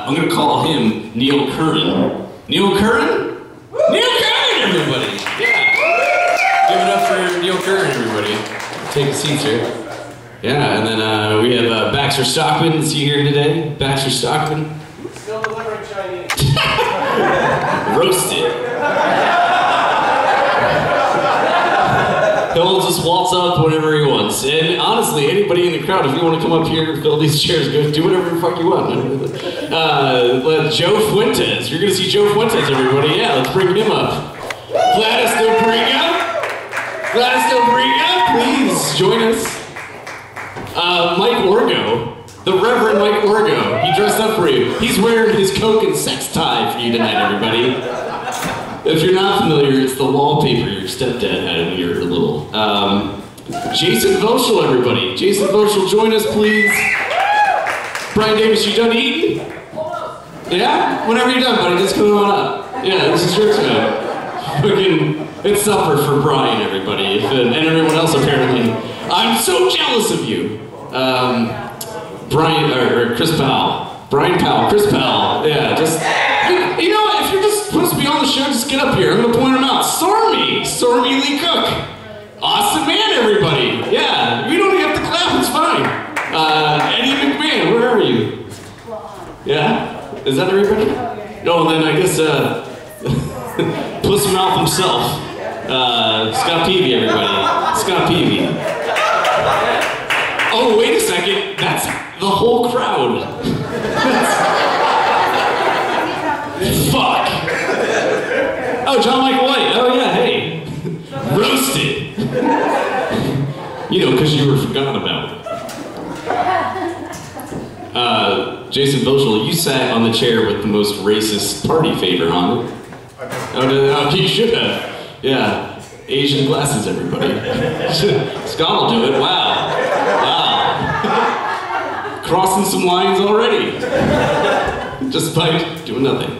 I'm gonna call him Neil Curran. Neil Curran? Neil Curran, everybody! Yeah. Give it up for Neil Curran, everybody. Take a seat, sir. Yeah, and then we have Baxter Stockman. Is he here today? Baxter Stockman. Still delivering Chinese. Roasted. He'll just waltz up whenever he wants. And honestly, anybody in the crowd, if you want to come up here and fill these chairs, go do whatever the fuck you want. Joe Fuentes. You're going to see Joe Fuentes, everybody. Yeah, let's bring him up. Gladys Dobriga. Gladys Dobriga, please join us. Mike Orgo. The Reverend Mike Orgo. He dressed up for you. He's wearing his Coke and sex tie for you tonight, everybody. If you're not familiar, it's the wallpaper your stepdad had in your little... Jason Voschel, everybody. Jason Voschel, join us, please. Brian Davis, you done eating? Yeah? Whenever you're done, buddy, just come on up. Yeah, this is your time. Fucking, it's supper for Brian, everybody. And everyone else, apparently. I'm so jealous of you. Brian, or Chris Powell. Brian Powell, Chris Powell. Yeah, just... You know what? If you're just supposed to be on the show, just get up here. I'm gonna point him out. Stormy Lee Cook. Awesome man, everybody. Yeah, you don't have to clap, it's fine. Eddie McMahon, where are you? Yeah? Is that everybody? No, then I guess, Puss Mouth himself. Scott Peavy, everybody. Scott Peavy. Oh, wait a second. That's the whole crowd. Fuck. Oh, John Michael White. Oh, yeah, hey. Roasted. You know, because you were forgotten about. Jason Voschel, you sat on the chair with the most racist party favor on it. Oh, you should have. Yeah. Asian glasses, everybody. Scott will do it. Wow. Wow. Crossing some lines already. Just by doing nothing.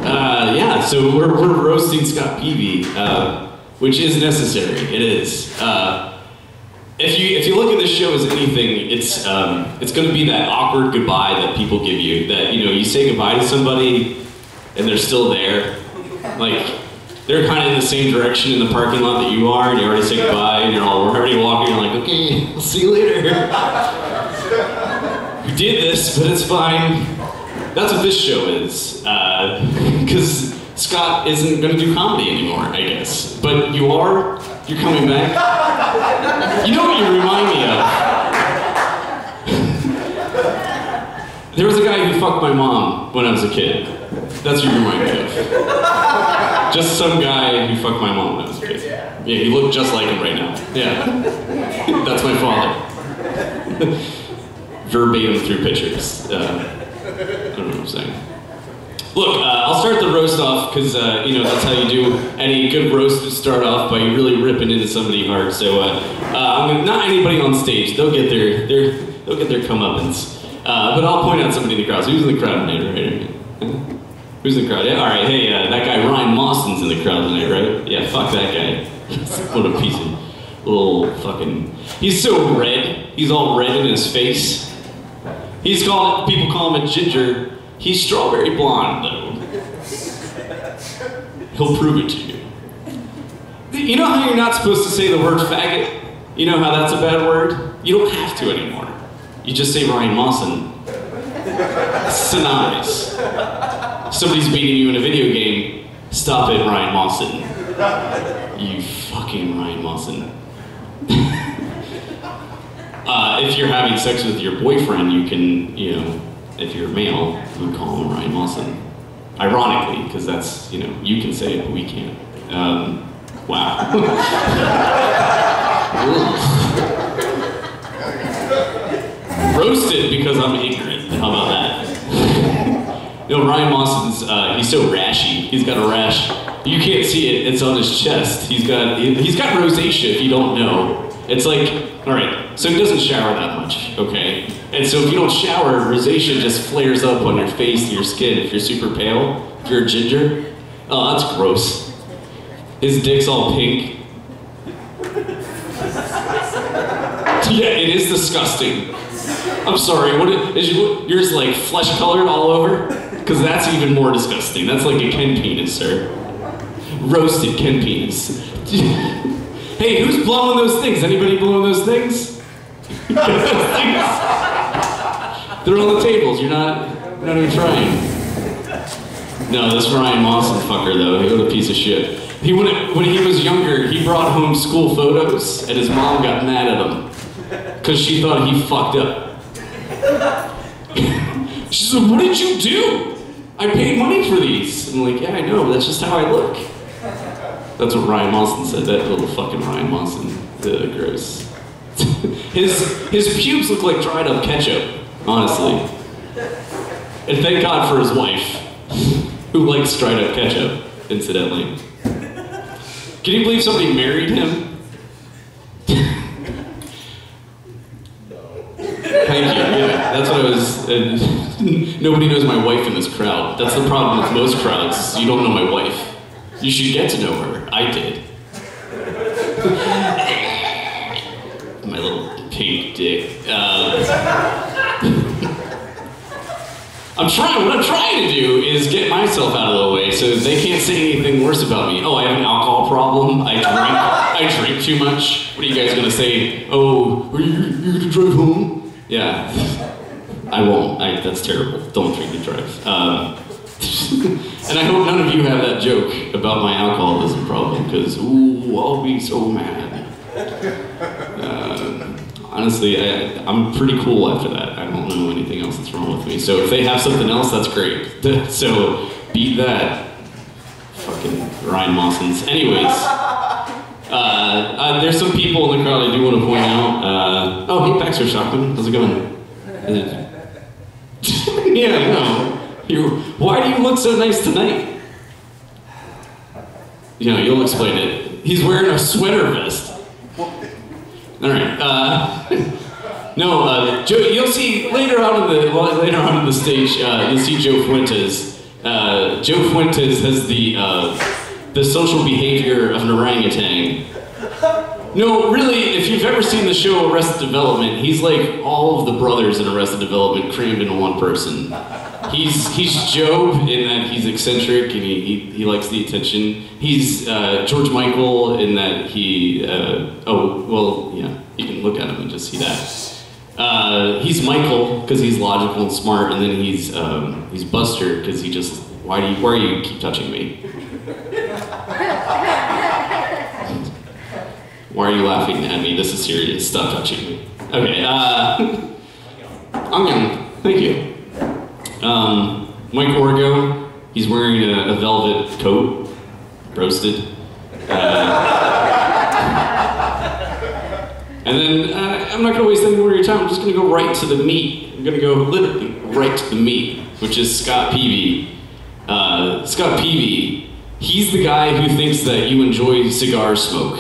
Yeah, so we're roasting Scott Peavy, which is necessary. It is. If you look at this show as anything, it's going to be that awkward goodbye that people give you. That you say goodbye to somebody, and they're still there. Like they're kind of in the same direction in the parking lot that you are, and you already say goodbye, and you're already walking. You're like, okay, I'll see you later. We did this, but it's fine. That's what this show is, because Scott isn't going to do comedy anymore, I guess. But you are? You're coming back? You know what you remind me of? There was a guy who fucked my mom when I was a kid. That's what you remind me of. Just some guy who fucked my mom when I was a kid. Yeah, he looked just like him right now. Yeah. That's my father. Verbatim through pictures. I don't know what I'm saying. Look, I'll start the roast off because that's how you do any good roast to start off by really ripping into somebody hard. So I'm gonna, not anybody on stage. They'll get their comeuppance. But I'll point out somebody in the crowd. So who's in the crowd tonight, right? Who's in the crowd? Yeah, all right. Hey, that guy Ryan Mawson's in the crowd tonight, right? Yeah, fuck that guy. What a piece of little fucking. He's so red. He's all red in his face. People call him a ginger. He's strawberry blonde, though. He'll prove it to you. You know how you're not supposed to say the word faggot? You know how that's a bad word? You don't have to anymore. You just say Ryan Mawson. It's synonymous. Somebody's beating you in a video game. Stop it, Ryan Mawson. You fucking Ryan Mawson. If you're having sex with your boyfriend, you can, if you're male, you call him Ryan Mawson. Ironically, because that's, you can say it, but we can't. Wow. Roasted because I'm ignorant. How about that? Ryan Mawson's, he's so rashy. He's got a rash. You can't see it, it's on his chest. He's got rosacea, if you don't know. It's like, all right, so he doesn't shower that much, okay? And so if you don't shower, rosacea just flares up on your face and your skin if you're super pale, if you're a ginger. Oh, that's gross. His dick's all pink. Yeah, it is disgusting. I'm sorry, is yours like flesh colored all over? Because that's even more disgusting. That's like a Ken penis, sir. Roasted Ken penis. Hey, who's blowing those things? Anybody blowing those things? They're on the tables, you're not even trying. No, this Ryan Mawson fucker though, he was a piece of shit. When he was younger, he brought home school photos and his mom got mad at him. Because she thought he fucked up. She said, what did you do? I paid money for these. I'm like, yeah, I know, but that's just how I look. That's what Ryan Mawson said, that little fucking Ryan Mawson. Gross. His pubes look like dried up ketchup, honestly. And thank God for his wife, who likes dried up ketchup, incidentally. Can you believe somebody married him? Thank you, yeah, that's what I was, nobody knows my wife in this crowd. That's the problem with most crowds, you don't know my wife. You should get to know her, I did. My little pink dick. What I'm trying to do is get myself out of the way so they can't say anything worse about me. Oh, I have an alcohol problem, I drink too much. What are you guys gonna say? Oh, are you gonna drive home? Yeah, I won't. That's terrible. Don't drink and drive. And I hope none of you have that joke about my alcoholism problem, because, ooh, I'll be so mad. Honestly, I'm pretty cool after that. I don't know anything else that's wrong with me. So if they have something else, that's great. So beat that. Fucking Ryan Mawson's. Anyways. There's some people in the crowd I do want to point out. Oh, hey, Baxter Shockman. How's it going? Yeah, no. Why do you look so nice tonight? You know, you'll explain it. He's wearing a sweater vest. All right. Joe, you'll see later on in the stage. You'll see Joe Fuentes. Joe Fuentes has the social behavior of an orangutan. No, really, if you've ever seen the show Arrested Development, he's like all of the brothers in Arrested Development crammed into one person. He's Job in that he's eccentric and he likes the attention. He's George Michael in that he, you can look at him and just see that. He's Michael because he's logical and smart, and then he's Buster because he just, why do you keep touching me? Why are you laughing at me? This is serious. Stop touching me. Okay, thank you. Mike Orgo, he's wearing a velvet coat, roasted. And then, I'm not gonna waste any more of your time, I'm just gonna go right to the meat. I'm gonna go literally right to the meat, which is Scott Peavy. Scott Peavy, he's the guy who thinks that you enjoy cigar smoke.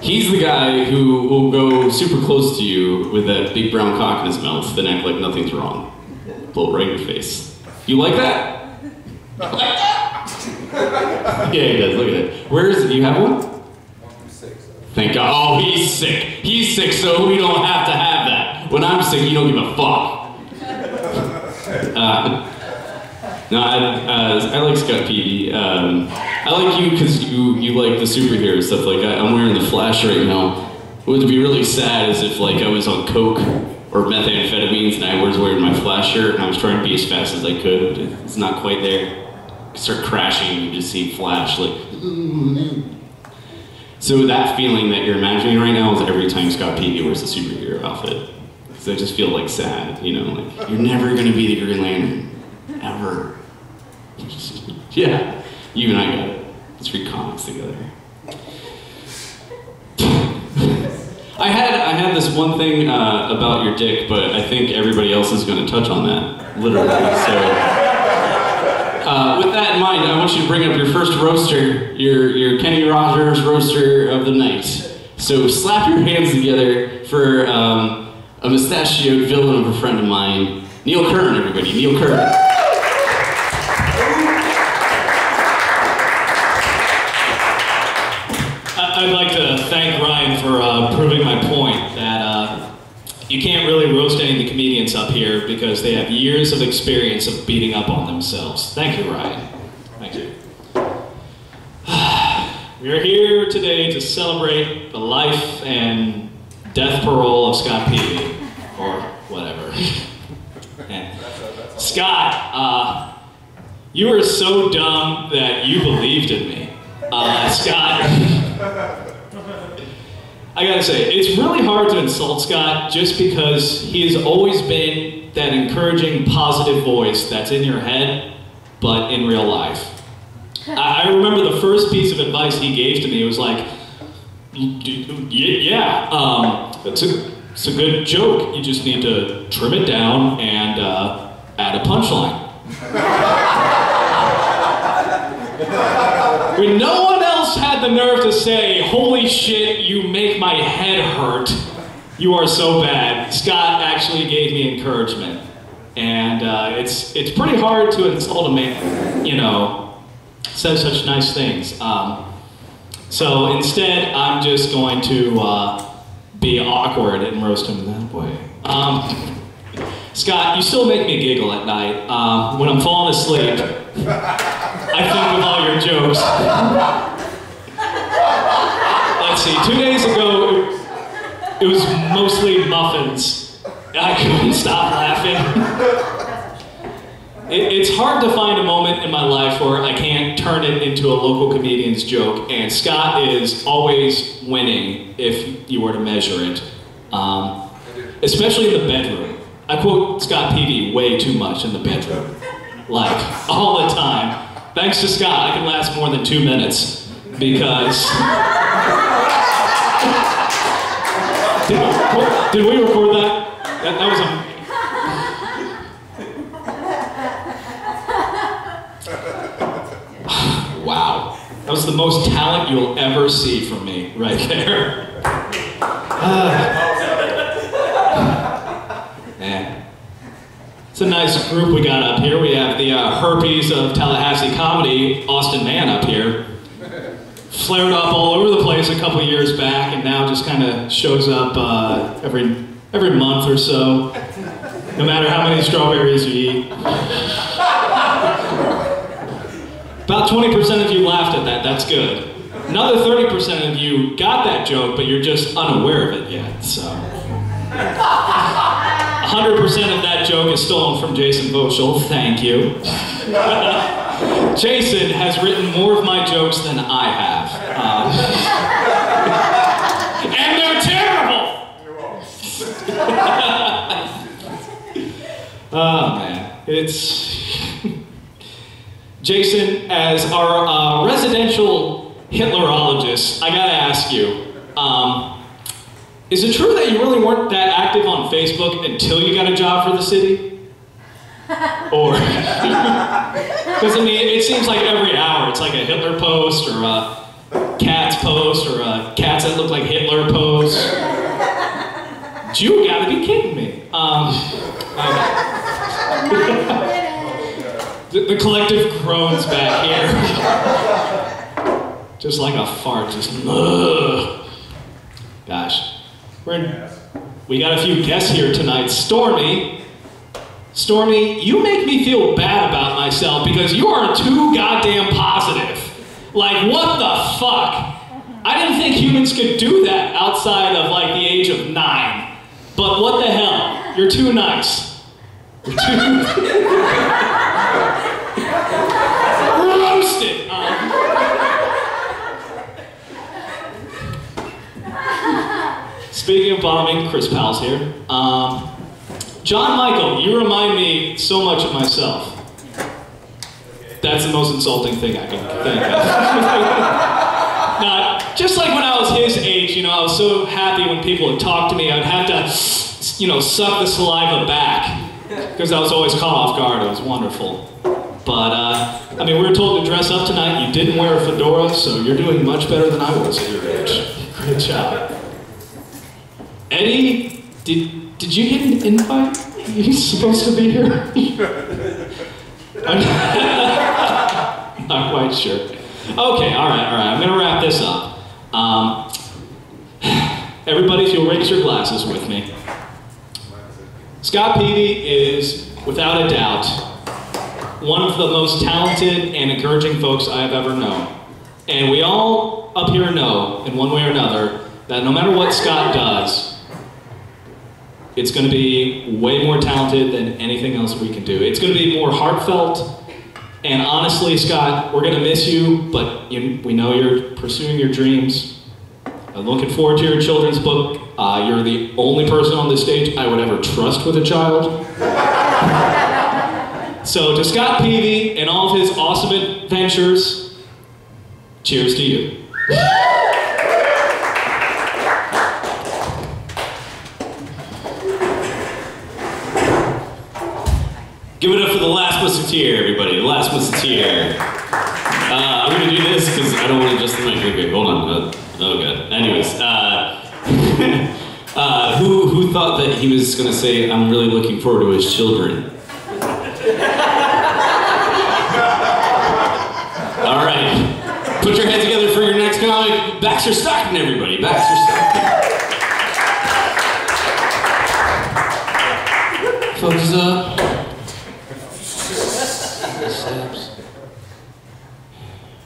He's the guy who will go super close to you with that big brown cock in his mouth, then act like nothing's wrong. Blow it right in your face. You like that? You like that? Yeah, he does, look at it. Where is it? You have one? I'm sick. Thank God. Oh, he's sick. He's sick, so we don't have to have that. When I'm sick, you don't give a fuck. No, I like Scott Peavy. I like you because you like the superhero stuff. Like I'm wearing the Flash right now. What would be really sad is if like I was on coke or methamphetamines and I was wearing my Flash shirt and I was trying to be as fast as I could. But it's not quite there. You start crashing and you just see Flash like. So that feeling that you're imagining right now is every time Scott Peavy wears a superhero outfit. Because I just feel like sad, you know, like you're never gonna be the Green Lantern, ever. Yeah, you and I got it. Let's read comics together. I had this one thing about your dick, but I think everybody else is going to touch on that, literally. So, with that in mind, I want you to bring up your first roaster, your Kenny Rogers roaster of the night. So slap your hands together for a mustachioed villain of a friend of mine, Neil Kern, everybody. Neil Kern. I'd like to thank Ryan for proving my point that you can't really roast any of the comedians up here because they have years of experience of beating up on themselves. Thank you, Ryan. Thank you. We are here today to celebrate the life and death parole of Scott Peavy, or whatever. And Scott, you were so dumb that you believed in me. Scott, I gotta say, it's really hard to insult Scott just because he has always been that encouraging, positive voice that's in your head, but in real life. I remember the first piece of advice he gave to me was like, yeah, it's a good joke. You just need to trim it down and add a punchline. When no one else had the nerve to say, holy shit, you make my head hurt, you are so bad, Scott actually gave me encouragement. And it's pretty hard to insult a man, you know, says such nice things. So instead, I'm just going to be awkward and roast him that way. Scott, you still make me giggle at night. When I'm falling asleep, I think with all your jokes. Let's see, 2 days ago, it was mostly muffins. I couldn't stop laughing. It's hard to find a moment in my life where I can't turn it into a local comedian's joke, and Scott is always winning if you were to measure it, especially in the bedroom. I quote Scott Peavy way too much in the bedroom, like all the time. Thanks to Scott, I can last more than 2 minutes because... Did we record that? That was a... Wow. That was the most talent you'll ever see from me, right there. Man. It's a nice group we got up here. We have the herpes of Tallahassee comedy, Austin Mann, up here. Flared up all over the place a couple years back, and now just kind of shows up every month or so, no matter how many strawberries you eat. About 20% of you laughed at that, that's good. Another 30% of you got that joke, but you're just unaware of it yet, so. 100% of that joke is stolen from Jason Voschel, thank you. Jason has written more of my jokes than I have. And they're terrible! Oh man, it's... Jason, as our residential Hitlerologist, I gotta ask you, is it true that you really weren't that active on Facebook until you got a job for the city? Or, because I mean, it seems like every hour it's like a Hitler post or a Cats post or a Cats that look like Hitler post. You gotta be kidding me. The collective groans back here. Just like a fart, just ugh. Gosh. We got a few guests here tonight. Stormy, you make me feel bad about myself because you are too goddamn positive. Like, what the fuck? I didn't think humans could do that outside of like the age of 9. But what the hell? You're too nice. You're too... Roasted! Speaking of bombing, Chris Powell's here. John Michael, you remind me so much of myself. That's the most insulting thing I can think of. Now, just like when I was his age, you know, I was so happy when people would talk to me, I'd have to, you know, suck the saliva back. Because I was always caught off guard. It was wonderful. But, I mean, we were told to dress up tonight. You didn't wear a fedora, so you're doing much better than I was at your age. Great job. Eddie, did you get an invite? He's supposed to be here? I'm not quite sure. Okay, all right. I'm going to wrap this up. Everybody, if you'll raise your glasses with me. Scott Peavy is, without a doubt, one of the most talented and encouraging folks I have ever known. And we all up here know, in one way or another, that no matter what Scott does, it's going to be way more talented than anything else we can do. It's going to be more heartfelt. And honestly, Scott, we're going to miss you, but we know you're pursuing your dreams. I'm looking forward to your children's book. You're the only person on this stage I would ever trust with a child. So to Scott Peavy and all of his awesome adventures, cheers to you. Give it up for the last musketeer, everybody. The last musketeer. I'm gonna do this because I don't want to adjust the mic. Okay, hold on. Oh god. Anyways, who thought that he was gonna say, "I'm really looking forward to his children"? All right. Put your hands together for your next comic, Baxter Stockton, everybody. Baxter Stockton. Folks,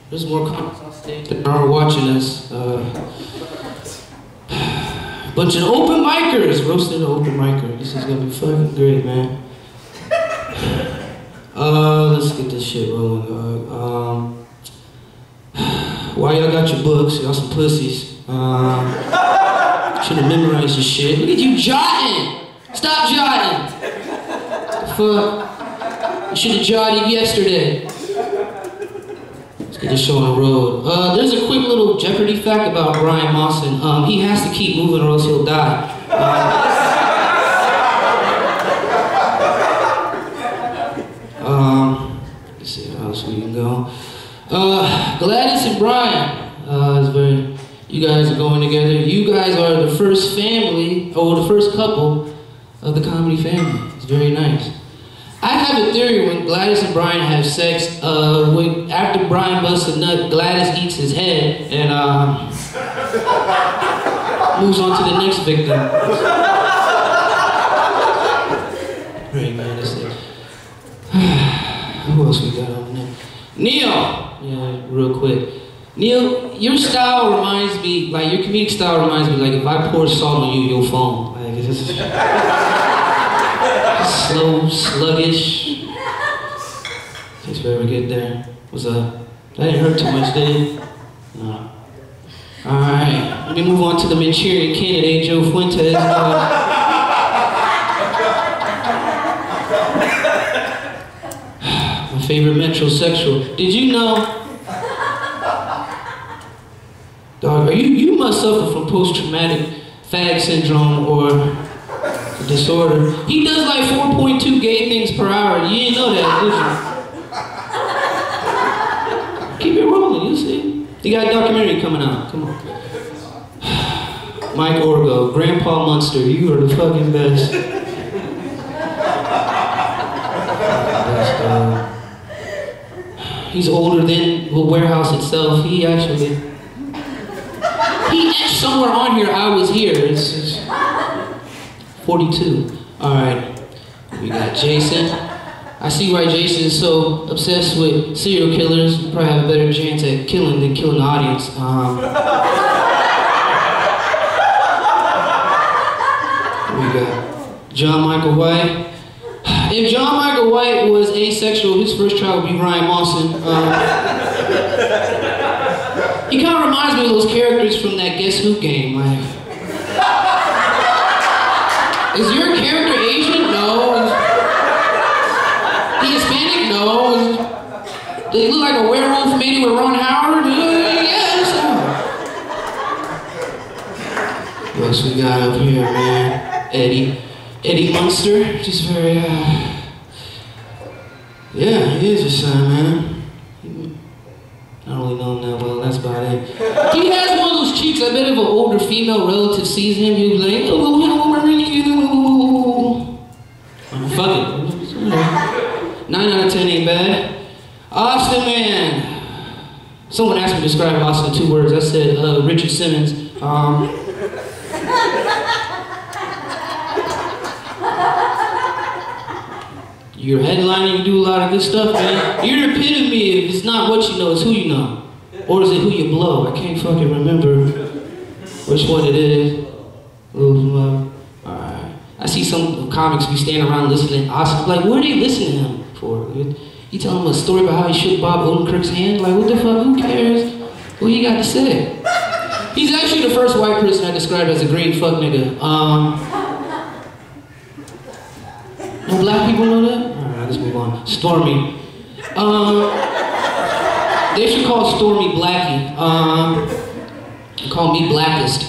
there's more comics on stage than are watching us. Bunch of open micers, roasted open micer. This is gonna be fucking great, man. Let's get this shit rolling, dog. Why y'all got your books? Y'all some pussies. Should've memorized your shit. Look at you jotting! Stop jotting! Fuck. You should've jotted yesterday. Let's get this show on the road. There's a quick little Jeopardy fact about Brian Mawson. He has to keep moving or else he'll die. Let's see how else we can go. Gladys and Brian, you guys are going together. You guys are the first family, or the first couple of the comedy family. It's very nice. I have a theory when Gladys and Brian have sex, after Brian busts a nut, Gladys eats his head and moves on to the next victim. Great, man, that's it. Who else we got on there? Neil! Yeah, real quick. Neil, your style reminds me, like your comedic style reminds me, like if I pour salt on you, you'll foam. Like, it's just slow, sluggish. Takes forever to get there. What's up? That didn't hurt too much, did it? No. Alright, let me move on to the Manchurian candidate, Joe Fuentes. My favorite metrosexual. Did you know? Dog, you must suffer from post-traumatic fag syndrome or disorder. He does like 4.2 gay things per hour. You didn't know that, did you? Keep it rolling, you see. You got a documentary coming out. Come on. Mike Orgo, Grandpa Munster, you are the fucking best. He's older than the warehouse itself. He etched somewhere on here, I was here. It's 42. Alright. We got Jason. I see why Jason is so obsessed with serial killers. You probably have a better chance at killing than killing the audience. We got John Michael White. If John Michael White was asexual, his first child would be Ryan Mawson. He kind of reminds me of those characters from that Guess Who game. Like, is your character Asian? No. Is he Hispanic? No. Does he look like a werewolf mated with Ron Howard? Yes. What else we got up here, man? Eddie Munster, just very, yeah, he is your son, man. I don't really know him that well, that's about it. He has one of those cheeks, I bet if an older female relative sees him, he'll be like, oh, fuck it. 9 out of 10 ain't bad. Austin, man. Someone asked me to describe Austin in 2 words. I said, Richard Simmons. You're headlining, you do a lot of good stuff, man. You're the epitome. If it's not what you know, it's who you know. Or is it who you blow? I can't fucking remember which one it is. Alright. I see some comics be standing around listening to Oscar. Like, what are they listening to him for? You tell him a story about how he shook Bob Odenkirk's hand? Like, what the fuck? Who cares what he got to say? He's actually the first white person I described as a green fuck nigga. No black people know that? Alright, let's move on. Stormy. They should call Stormy Blackie. Call me Blackest.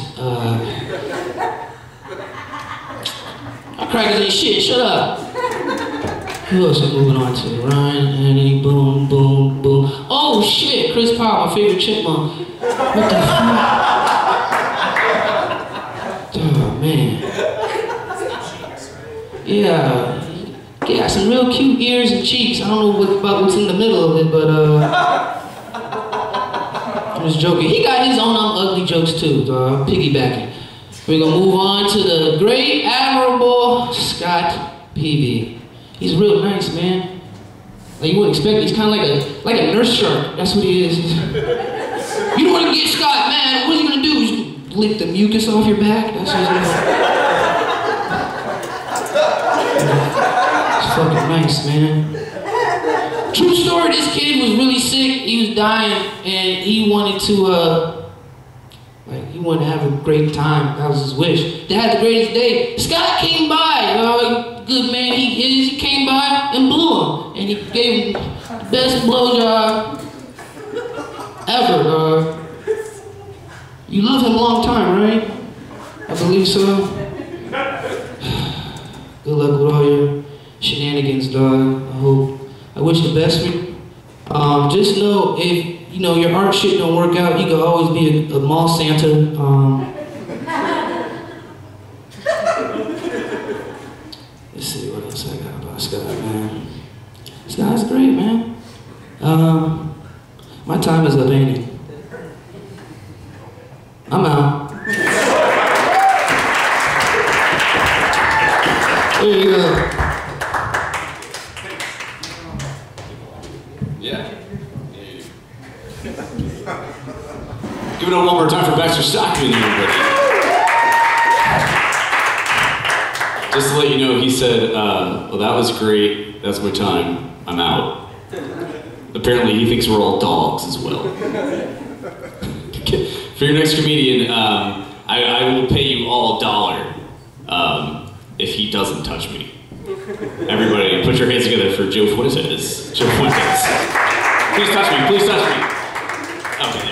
Crackers ain't shit, shut up. Who else is moving on to? Ryan, Annie, boom, boom, boom. Oh shit, Chris Powell, my favorite chipmunk. What the fuck? Oh man. Yeah. He got some real cute ears and cheeks. I don't know about what's in the middle of it, but I'm just joking. He got his own ugly jokes too, so I'm piggybacking. We're gonna move on to the great admirable Scott Peavy. He's real nice, man. Like you wouldn't expect. He's kind of like a nurse shark. That's what he is. You don't want to get Scott mad. What's he gonna do? He's gonna lick the mucus off your back. That's what he's gonna do. It's fucking nice, man. True story. This kid was really sick. He was dying, and he wanted to he wanted to have a great time. That was his wish. They had the greatest day. Scott came by. Good man he is. He came by and blew him. And he gave him the best blowjob ever. You loved him a long time, right? I believe so. Good luck with all your shenanigans, dog. I wish the best for you. Just know if your art shit don't work out, you can always be a mall Santa. Let's see what else I got about Scott, man. Scott's great, man. My time is up, ain't it? I'm out. There you go. Yeah. Give it up one more time for Baxter Stockman, everybody. Just to let you know, he said, well, that was great. That's my time. I'm out. Apparently, he thinks we're all dogs as well. For your next comedian, I will pay you all $1 if he doesn't touch me. Everybody, put your hands together for Joe Fuentes. Joe Fuentes. Please touch me. Please touch me. Okay.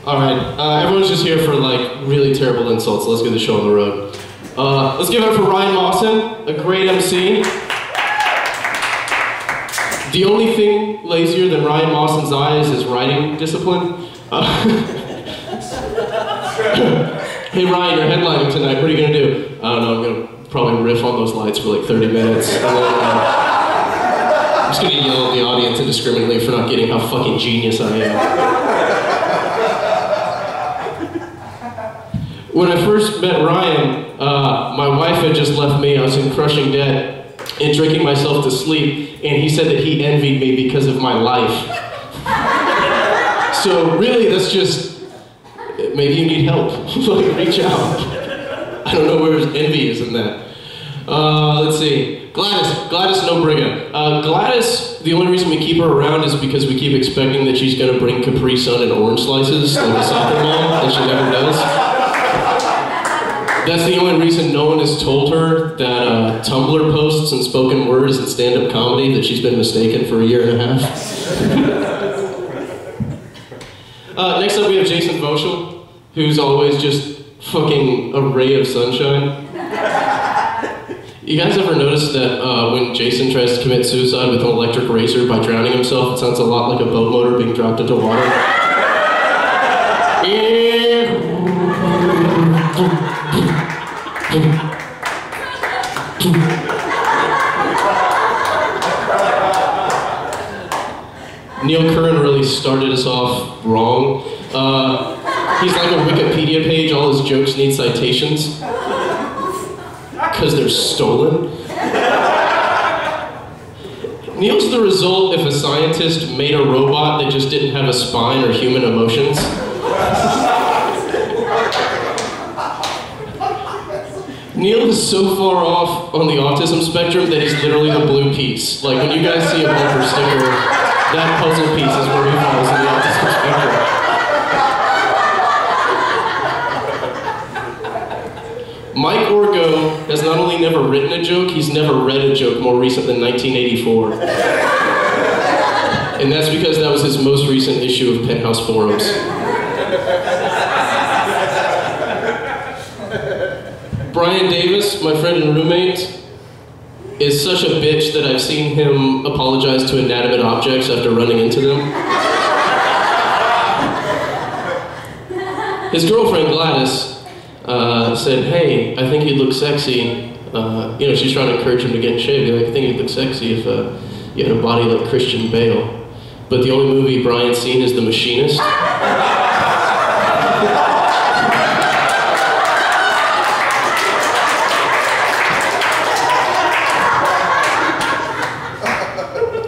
All right, everyone's just here for like really terrible insults. Let's get the show on the road. Let's give it up for Ryan Mawson, a great MC. The only thing lazier than Ryan Mawson's eye is his writing discipline. Hey Ryan, you're headlining tonight. What are you gonna do? I don't know. I'm gonna probably riff on those lights for like 30 minutes. And then, I'm just gonna yell at the audience indiscriminately for not getting how fucking genius I am. When I first met Ryan, my wife had just left me. I was in crushing debt and drinking myself to sleep, and he said that he envied me because of my life. So really, that's just, maybe you need help. Like, reach out. I don't know where his envy is in that. Let's see. Gladys Nobriga. Gladys, the only reason we keep her around is because we keep expecting that she's gonna bring Capri Sun and orange slices like a soccer mom, and she never does. That's the only reason no one has told her that Tumblr posts and spoken words and stand-up comedy that she's been mistaken for a year and a half. Next up we have Jason Voschel, who's always just fucking a ray of sunshine. You guys ever notice that when Jason tries to commit suicide with an electric razor by drowning himself, it sounds a lot like a boat motor being dropped into water? Neil Curran really started us off wrong. He's like a Wikipedia page, all his jokes need citations. Because they're stolen. Neil's the result if a scientist made a robot that just didn't have a spine or human emotions. Neil is so far off on the autism spectrum that he's literally the blue piece. Like when you guys see a bumper sticker, that puzzle piece is where he falls in the autism spectrum. Mike Orgo has not only never written a joke, he's never read a joke more recent than 1984. And that's because that was his most recent issue of Penthouse Forums. Brian Davis, my friend and roommate, is such a bitch that I've seen him apologize to inanimate objects after running into them. His girlfriend, Gladys, said, hey, I think you'd look sexy. She's trying to encourage him to get in shape. Like, I think you'd look sexy if you had a body like Christian Bale. But the only movie Brian's seen is The Machinist.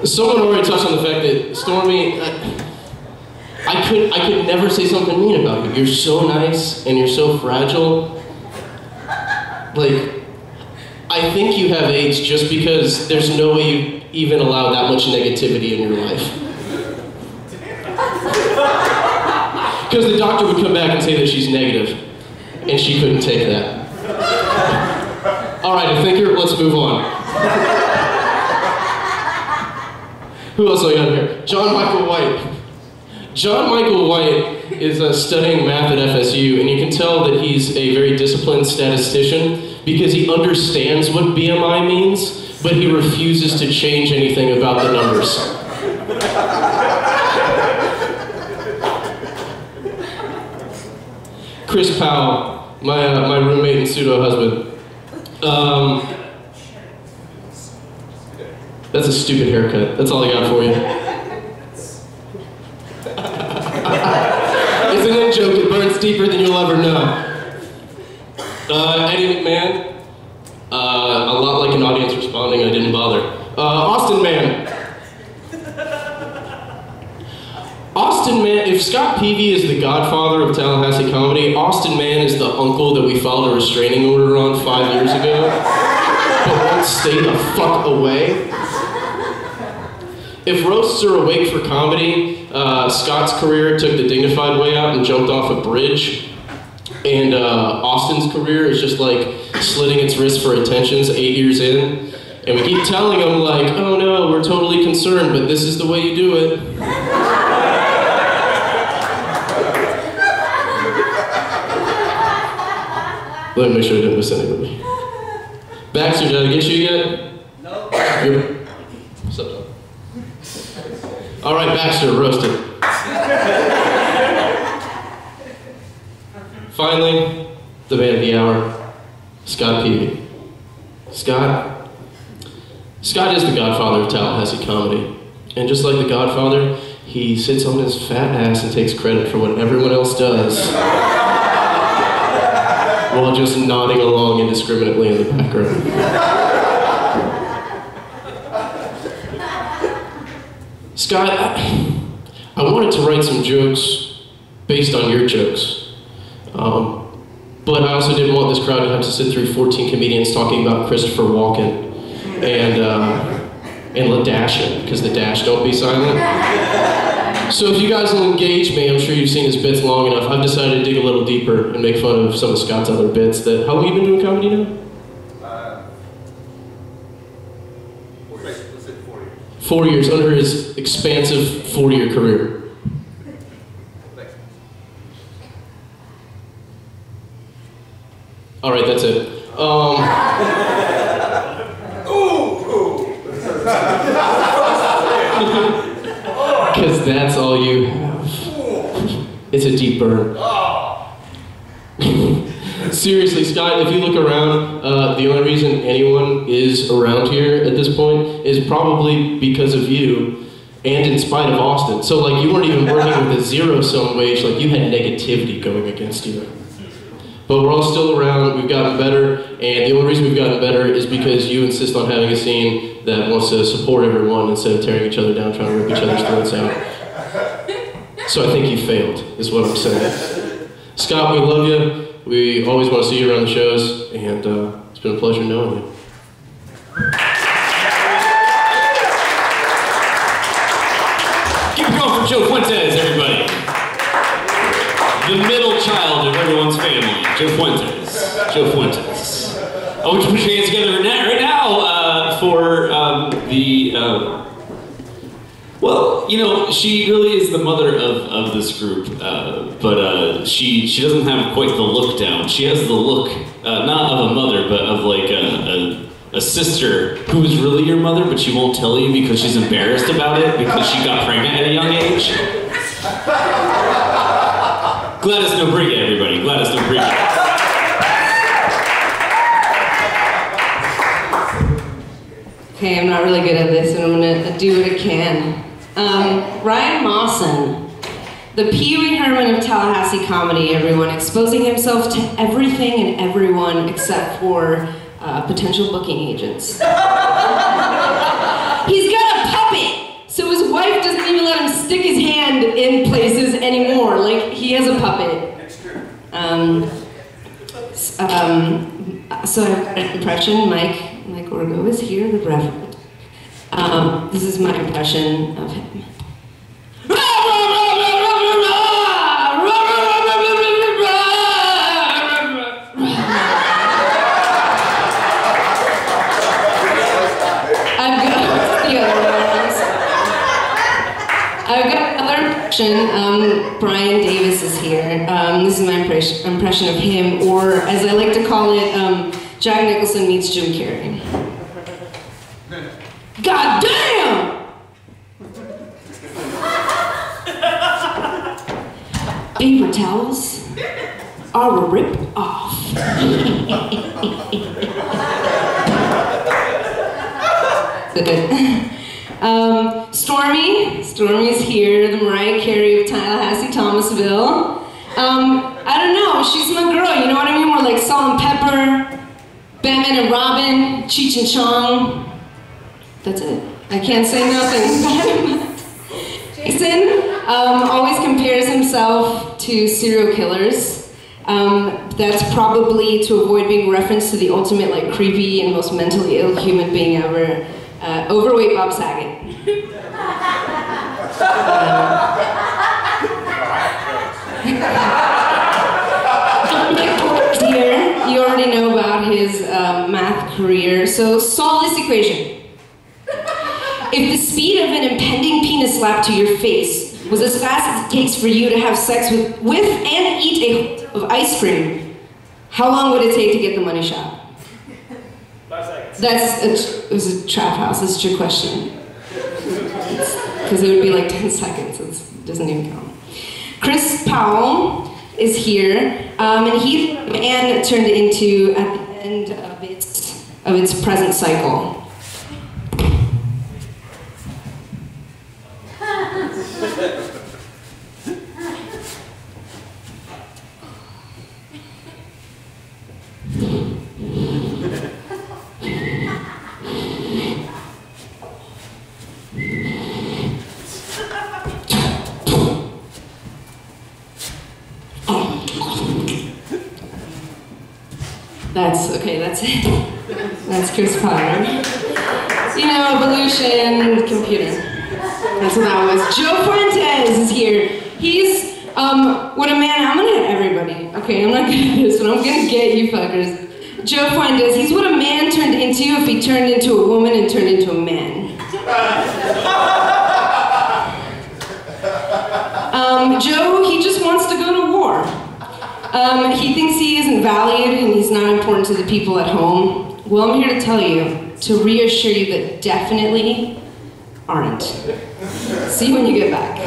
Someone already touched on the fact that, Stormy, I could never say something mean about you. You're so nice and you're so fragile. Like, I think you have AIDS just because there's no way you even allow that much negativity in your life. Because the doctor would come back and say that she's negative, and she couldn't take that. All right, I think let's move on. Who else do I got here? John Michael White. John Michael White is studying math at FSU, and you can tell that he's a very disciplined statistician because he understands what BMI means, but he refuses to change anything about the numbers. Chris Powell, my roommate and pseudo-husband. That's a stupid haircut. That's all I got for you. It's an in-joke. It burns deeper than you'll ever know. Eddie McMahon. A lot like an audience responding, I didn't bother. Austin Man. Austin Man, if Scott Peavy is the godfather of Tallahassee comedy, Austin Man is the uncle that we filed a restraining order on 5 years ago, but won't stay the fuck away. If roasts are awake for comedy, Scott's career took the dignified way out and jumped off a bridge. And Austin's career is just like slitting its wrist for attentions 8 years in. And we keep telling him like, oh no, we're totally concerned, but this is the way you do it. Let me make sure I didn't miss anybody. Baxter, did I get you yet? No. What's up, Tom? All right, Baxter, roasted. Finally, the man of the hour, Scott Peavy. Scott is the godfather of Tallahassee comedy. And just like the Godfather, he sits on his fat ass and takes credit for what everyone else does, while just nodding along indiscriminately in the background. Scott, I wanted to write some jokes based on your jokes. But I also didn't want this crowd to have to sit through 14 comedians talking about Christopher Walken and LaDasha, because the dash don't be silent. So if you guys will engage me, I'm sure you've seen his bits long enough, I've decided to dig a little deeper and make fun of some of Scott's other bits that, how long have you been doing comedy now? 4 years, under his expansive 4-year career. All right, that's it. Because that's all you have. It's a deep burn. Seriously, Scott, if you look around, the only reason anyone is around here at this point is probably because of you and in spite of Austin. So, like, you weren't even working with a zero-sum wage, like, you had negativity going against you. but we're all still around. We've gotten better, and the only reason we've gotten better is because you insist on having a scene that wants to support everyone instead of tearing each other down, trying to rip each other's throats out. So I think you failed, is what I'm saying. Scott, we love you. We always want to see you around the shows, and it's been a pleasure knowing you. Keep it going for Joe Fuentes, everybody. The middle child of everyone's family, Joe Fuentes. Joe Fuentes. I want you to put your hands together right now for well, you know, she really is the mother of this group, but she doesn't have quite the look down. She has the look, not of a mother, but of like a sister who is really your mother, but she won't tell you because she's embarrassed about it because she got pregnant at a young age. Gladys Nobriga, everybody. Gladys Nobriga. Okay, I'm not really good at this, and I'm gonna do what I can. Ryan Mawson, the Peavy Herman of Tallahassee comedy, everyone, exposing himself to everything and everyone except for potential booking agents. He's got a puppet, so his wife doesn't even let him stick his hand in places anymore. Like, he has a puppet. So I have an impression. Mike Orgo is here, the reverend. This is my impression of him. I've got another impression. Brian Davis is here. This is my impression of him, or as I like to call it, Jack Nicholson meets Jim Carrey. God damn! Paper towels are a rip off. Stormy's here, the Mariah Carey of Tallahassee, Thomasville. I don't know, she's my girl, you know what I mean? We're like Salt and Pepper, Batman and Robin, Cheech and Chong. That's it. I can't say nothing. Jason always compares himself to serial killers. That's probably to avoid being referenced to the ultimate, like, creepy and most mentally ill human being ever. Overweight Bob Saget. Here, you already know about his math career, so solve this equation. If the speed of an impending penis slap to your face was as fast as it takes for you to have sex with and eat a of ice cream, how long would it take to get the money shot? 5 seconds. It was a trap house, that's a trick question. Because it would be like 10 seconds, it doesn't even count. Chris Powell is here, and he and turned it into at the end of its present cycle. That's it. That's Chris Potter. You know, evolution, computer. That's what that was. Joe Fuentes is here. He's, what a man, I'm gonna hit everybody. Okay, I'm not gonna do this, but I'm gonna get you fuckers. Joe Fuentes, he's what a man turned into if he turned into a woman and turned into a man. Joe, he just wants to go to war. He thinks he isn't valued and he's not important to the people at home. Well, I'm here to tell you, to reassure you that definitely aren't. See you when you get back.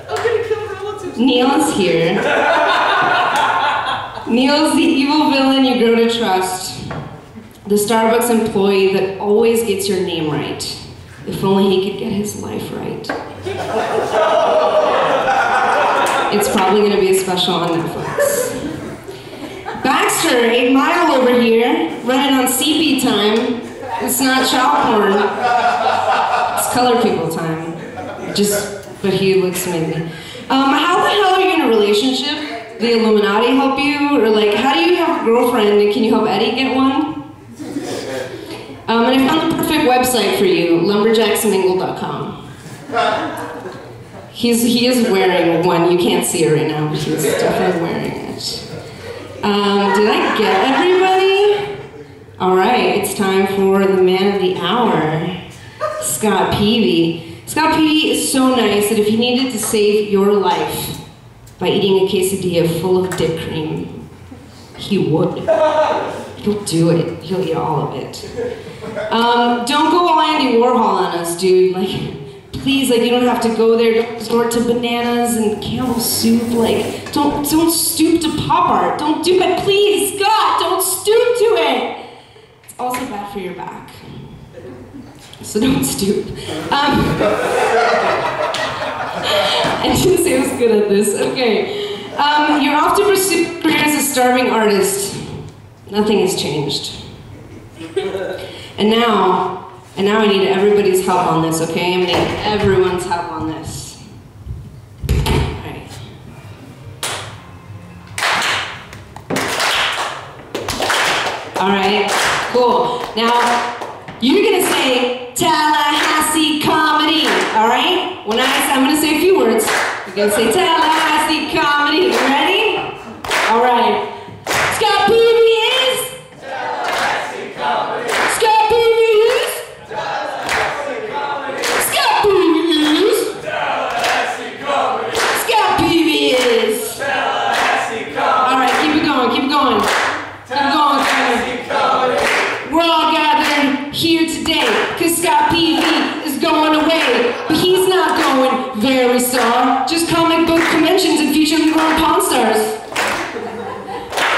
I'm gonna kill relatives. Neil's here. Neil's the evil villain you grow to trust. The Starbucks employee that always gets your name right. If only he could get his life right. It's probably going to be a special on Netflix. Baxter, 8 Mile over here, running on CP time. It's not child porn. It's color people time. But he looks amazing. How the hell are you in a relationship? The Illuminati help you? Or like, how do you have a girlfriend and can you help Eddie get one? And I found the perfect website for you, lumberjacksmingle.com. He is wearing one. You can't see it right now, but he's definitely wearing it. Did I get everybody? All right, it's time for the man of the hour, Scott Peavy. Scott Peavy is so nice that if he needed to save your life by eating a quesadilla full of dick cream, he would. He'll do it. He'll eat all of it. Don't go all Andy Warhol on us, dude. Like, please, like, you don't have to go there. Don't resort to bananas and Campbell soup. Like, don't stoop to pop art. Don't do it, please, Scott. Don't stoop to it. It's also bad for your back. So don't stoop. I didn't say I was good at this. Okay. You're off to pursue a career as a starving artist. Nothing has changed. And now I need everybody's help on this, okay? I'm gonna need everyone's help on this. Alright. Alright, cool. Now, you're gonna say Tallahassee comedy, alright? I'm gonna say a few words. You're gonna say Tallahassee comedy. You ready? Alright. Scott Peavy is? Tallahassee comedy. Scott Peavy is? Tallahassee comedy. Scott Peavy is? Tallahassee comedy. Scott Peavy is? Tallahassee comedy. Alright, keep it going, keep it going. Keep it going, comedy. We're all gathered here today because Scott Peavy is going away, but he's not going very far. Just comic book conventions and featuring our Pawn Stars.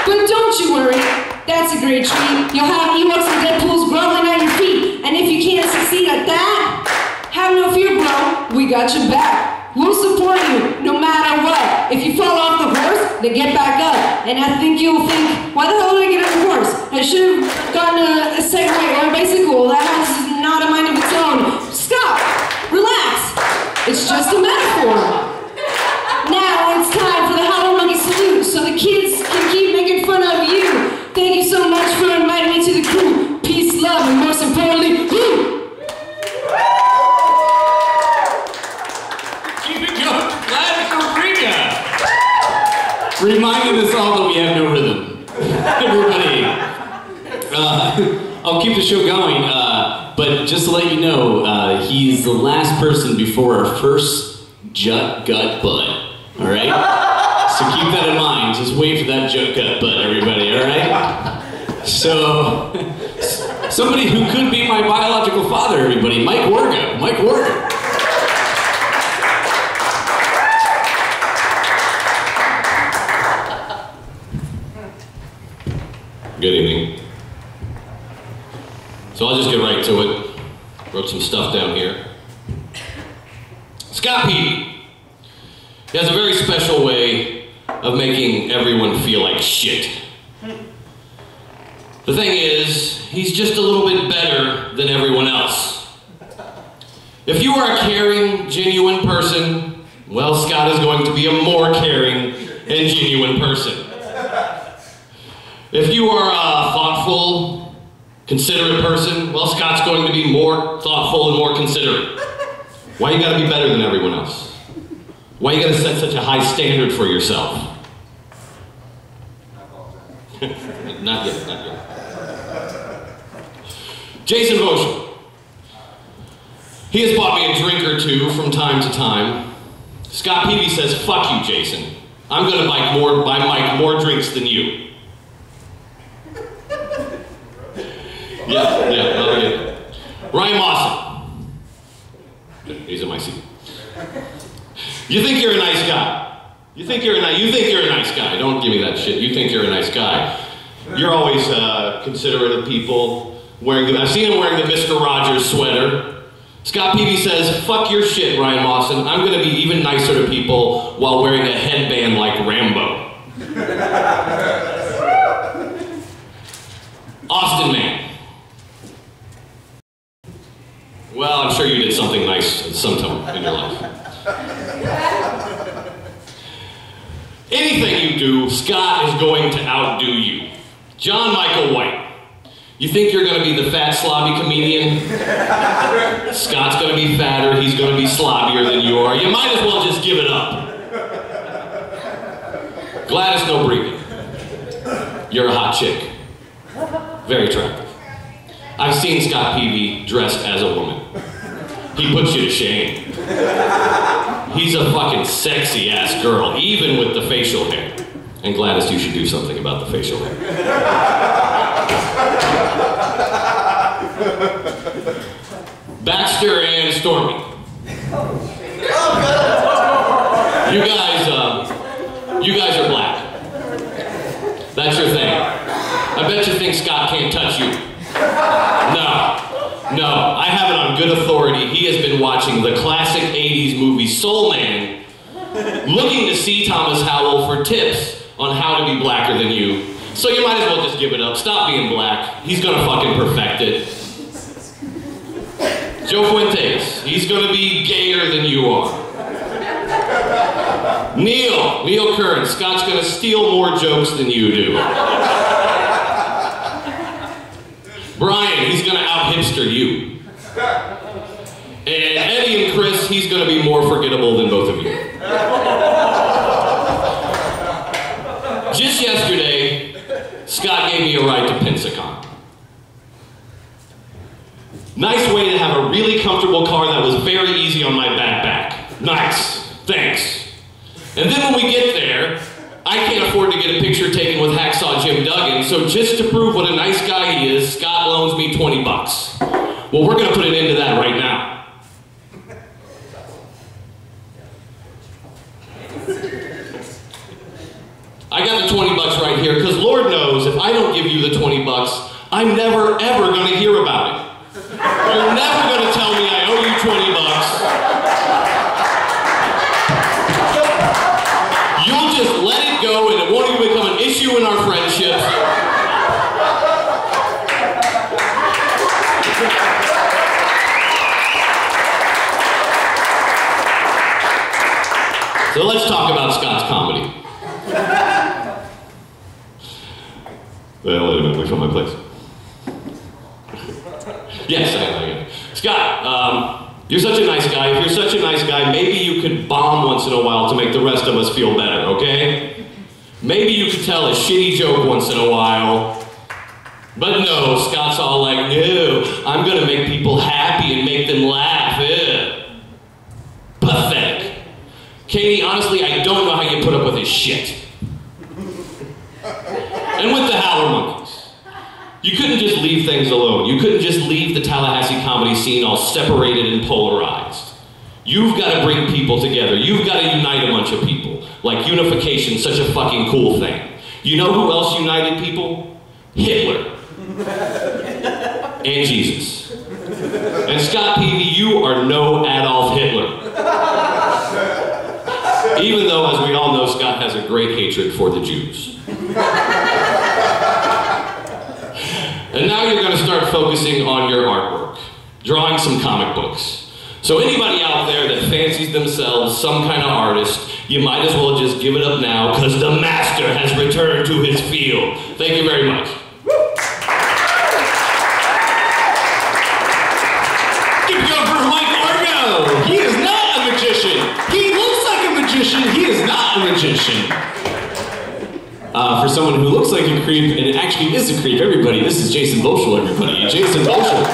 But don't you worry, that's a great treat. You'll have Ewoks and Deadpools groveling at your feet, and if you can't succeed at that, have no fear, bro. We got your back. We'll support you no matter what. If you fall off the horse, then get back up. And I think you'll think, why the hell did I get on the horse? I should have gotten a Segway or a bicycle. That has not a mind of its own. Stop. Relax. It's just a metaphor. Now it's time for the Howler Monkey salute so the kids can keep making fun of you. Thank you so much for inviting me to the crew. Peace, love, and most importantly, woo! Reminding us all that we have no rhythm. Everybody. I'll keep the show going, but just to let you know, he's the last person before our first jut gut butt. Alright? So keep that in mind. Just wait for that jut gut butt, everybody, alright? So, somebody who could be my biological father, everybody, Mike Warga. Mike Warga. Good evening. So I'll just get right to it. Wrote some stuff down here. Scott Peavy. He has a very special way of making everyone feel like shit. The thing is, he's just a little bit better than everyone else. If you are a caring, genuine person, well, Scott is going to be a more caring and genuine person. If you are a thoughtful, considerate person, well, Scott's going to be more thoughtful and more considerate. Why you gotta be better than everyone else? Why you gotta set such a high standard for yourself? Not yet, not yet. Jason Boschel. He has bought me a drink or two from time to time. Scott Peavy says, fuck you, Jason. I'm gonna buy Mike more drinks than you. Yeah. Ryan Mawson. He's in my seat. You think you're a nice guy. You think you're a nice guy. Don't give me that shit. You think you're a nice guy. You're always considerate of people. I've seen him wearing the Mr. Rogers sweater. Scott Peavy says, fuck your shit, Ryan Mawson. I'm gonna be even nicer to people while wearing a headband like Rambo. Austin Man. Well, I'm sure you did something nice at some time in your life. Anything you do, Scott is going to outdo you. John Michael White. You think you're going to be the fat, slobby comedian? Scott's going to be fatter, he's going to be slobbier than you are. You might as well just give it up. Gladys Nobriga. You're a hot chick. Very attractive. I've seen Scott Peavy dressed as a woman. He puts you to shame. He's a fucking sexy ass girl, even with the facial hair. And Gladys, you should do something about the facial hair. Baxter and Stormy. You guys are black. That's your thing. I bet you think Scott can't touch you. No, I have it on good authority. He has been watching the classic 80s movie Soul Man, looking to see Thomas Howell for tips on how to be blacker than you. So you might as well just give it up. Stop being black. He's gonna fucking perfect it. Joe Fuentes, he's gonna be gayer than you are. Neil Curran, Scott's gonna steal more jokes than you do. Brian, he's gonna out-hipster you. And Eddie and Chris, he's gonna be more forgettable than both of you. Just yesterday, Scott gave me a ride to Pensacon. Nice way to have a really comfortable car that was very easy on my back. Nice, thanks. And then when we get there, I can't afford to get a picture taken with Hacksaw Jim Duggan, so just to prove what a nice guy he is, Scott loans me 20 bucks. Well, we're gonna put an end to that right now. I got the 20 bucks right here, because Lord knows if I don't give you the 20 bucks, I'm never ever gonna hear about it. You're never gonna tell me I owe you 20 bucks. You'll just let it go and it won't even become an issue in our friendship. So let's talk about Scott's comedy. Well, wait a minute, we found my place. Yes, I am. Scott, you're such a nice guy. If you're such a nice guy, maybe you could bomb once in a while to make the rest of us feel better, okay? Maybe you could tell a shitty joke once in a while. But no, Scott's all like, no, I'm gonna make people happy and make them laugh. Ew. Pathetic. Katie, honestly, I don't know how you put up with his shit. And with the Howler Monkeys. You couldn't just leave things alone. You couldn't just leave the Tallahassee comedy scene all separated and polarized. You've got to bring people together. You've got to unite a bunch of people. Like unification's such a fucking cool thing. You know who else united people? Hitler. And Jesus. And Scott Peavy, you are no Adolf Hitler. Even though, as we all know, Scott has a great hatred for the Jews. And now you're going to start focusing on your artwork, drawing some comic books. So anybody out there that fancies themselves some kind of artist, you might as well just give it up now, because the master has returned to his field. Thank you very much. Give it up for Mike Argo! He is not a magician! He looks like a magician, he is not a magician! For someone who looks like a creep and actually is a creep, everybody, this is Jason Boschel, everybody. Jason Boschel.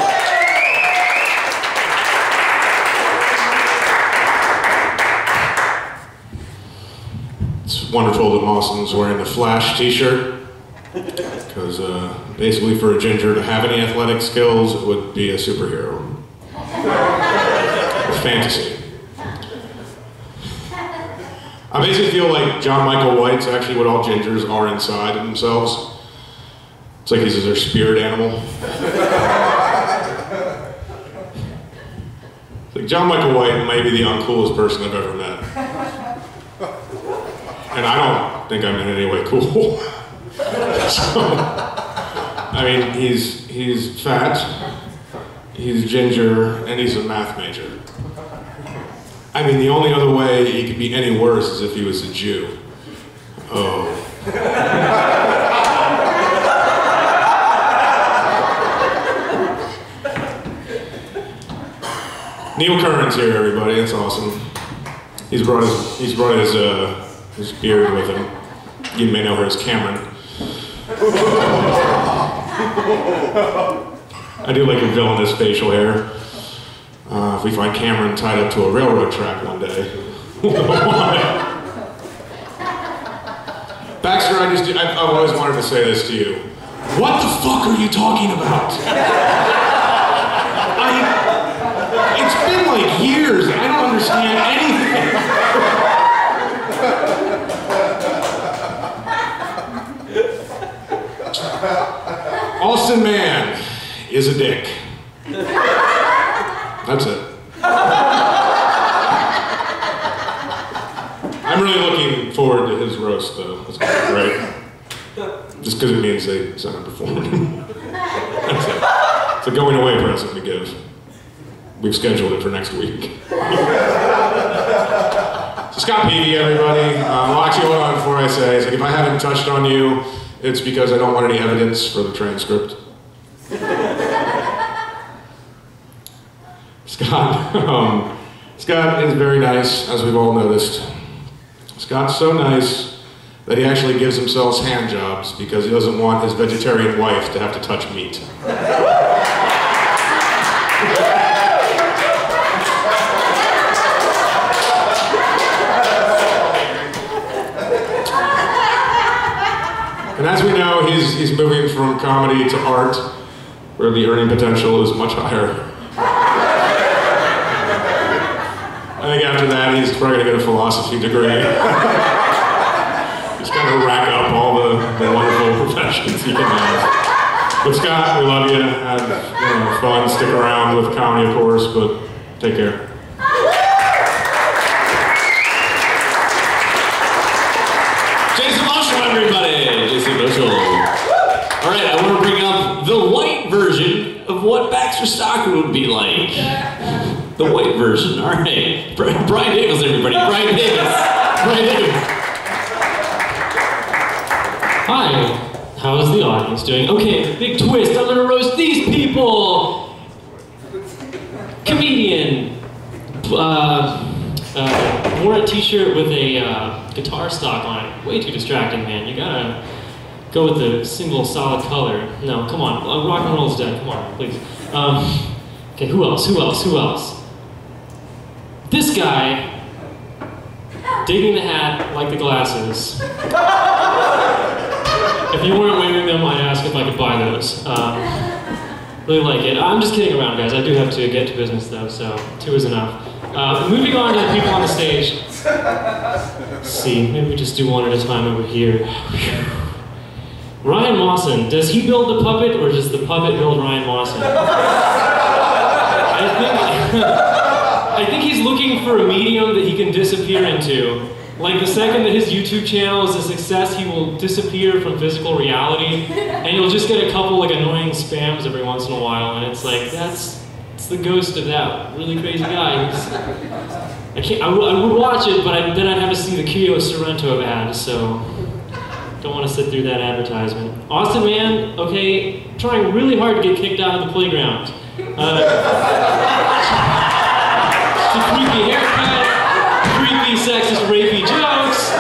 It's wonderful that Mawson's wearing the Flash t-shirt, because basically for a ginger to have any athletic skills, it would be a superhero. Or fantasy. I basically feel like John Michael White's actually what all gingers are inside of themselves. It's like he's their spirit animal. Like, John Michael White might be the uncoolest person I've ever met. And I don't think I'm in any way cool. So, I mean, he's fat, he's ginger, and he's a math major. I mean, the only other way he could be any worse is if he was a Jew. Oh. Neil Curran's here, everybody. That's awesome. He's brought his beard with him. You may know her as Cameron. I do like a villainous facial hair. If we find Cameron tied up to a railroad track one day. Baxter, I've always wanted to say this to you. What the fuck are you talking about? It's been like years. I don't understand anything. Austin Mann is a dick. That's it. I'm really looking forward to his roast, though. That's gonna be great. Just because it means they sent him performing. That's it. It's a going away present to give. We've scheduled it for next week. So Scott Peavy, everybody. Well, actually, hold on before I say, it's like if I haven't touched on you, it's because I don't want any evidence for the transcript. Scott is very nice, as we've all noticed. Scott's so nice that he actually gives himself hand jobs because he doesn't want his vegetarian wife to have to touch meat. And as we know, he's moving from comedy to art, where the earning potential is much higher. I think after that, he's probably going to get a philosophy degree. He's going to rack up all the wonderful professions he can have. But Scott, we love you. Have fun. Stick around with comedy, of course, but take care. All right, I want to bring up the white version of what Baxter Stockman would be like. The white version, all right. Brian Davis, everybody. Brian Davis. Brian Davis. Hi, how is the audience doing? Okay, big twist, I'm gonna roast these people. Comedian. Wore a t-shirt with a guitar stock on it. Way too distracting, man. You gotta go with the single solid color. No, come on, rock and roll's dead, come on, please. Okay, who else? This guy, digging the hat like the glasses. If you weren't wearing them, I'd ask if I could buy those. Really like it. I'm just kidding around, guys. I do have to get to business though, so 2 is enough. Moving on to the people on the stage. Let's see, maybe we just do one at a time over here. Ryan Mawson, does he build the puppet or does the puppet build Ryan Mawson? I think he's looking for a medium that he can disappear into. Like the second that his YouTube channel is a success, he will disappear from physical reality and you'll just get a couple like annoying spams every once in a while and it's like, it's the ghost of that really crazy guy. I would watch it, but then I'd have to see the Kyo Sorrento ad, so don't want to sit through that advertisement. Austin Mann, okay, trying really hard to get kicked out of the playground. The creepy haircut, creepy sexist rapey jokes,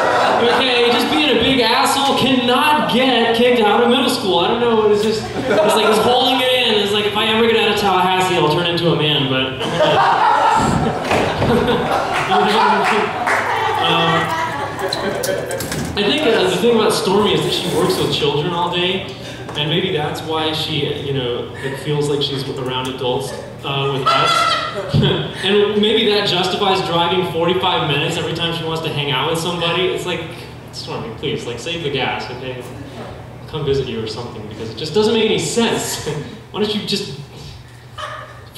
okay, just being a big asshole, cannot get kicked out of middle school. I don't know, it's like he's holding it in. It's like if I ever get out of Tallahassee, I'll turn into a man, but I think the thing about Stormy is that she works with children all day, and maybe that's why she, it feels like she's around adults with us. And maybe that justifies driving 45 minutes every time she wants to hang out with somebody. It's like, Stormy, please, like, save the gas, okay? Come visit you or something, because it just doesn't make any sense. Why don't you just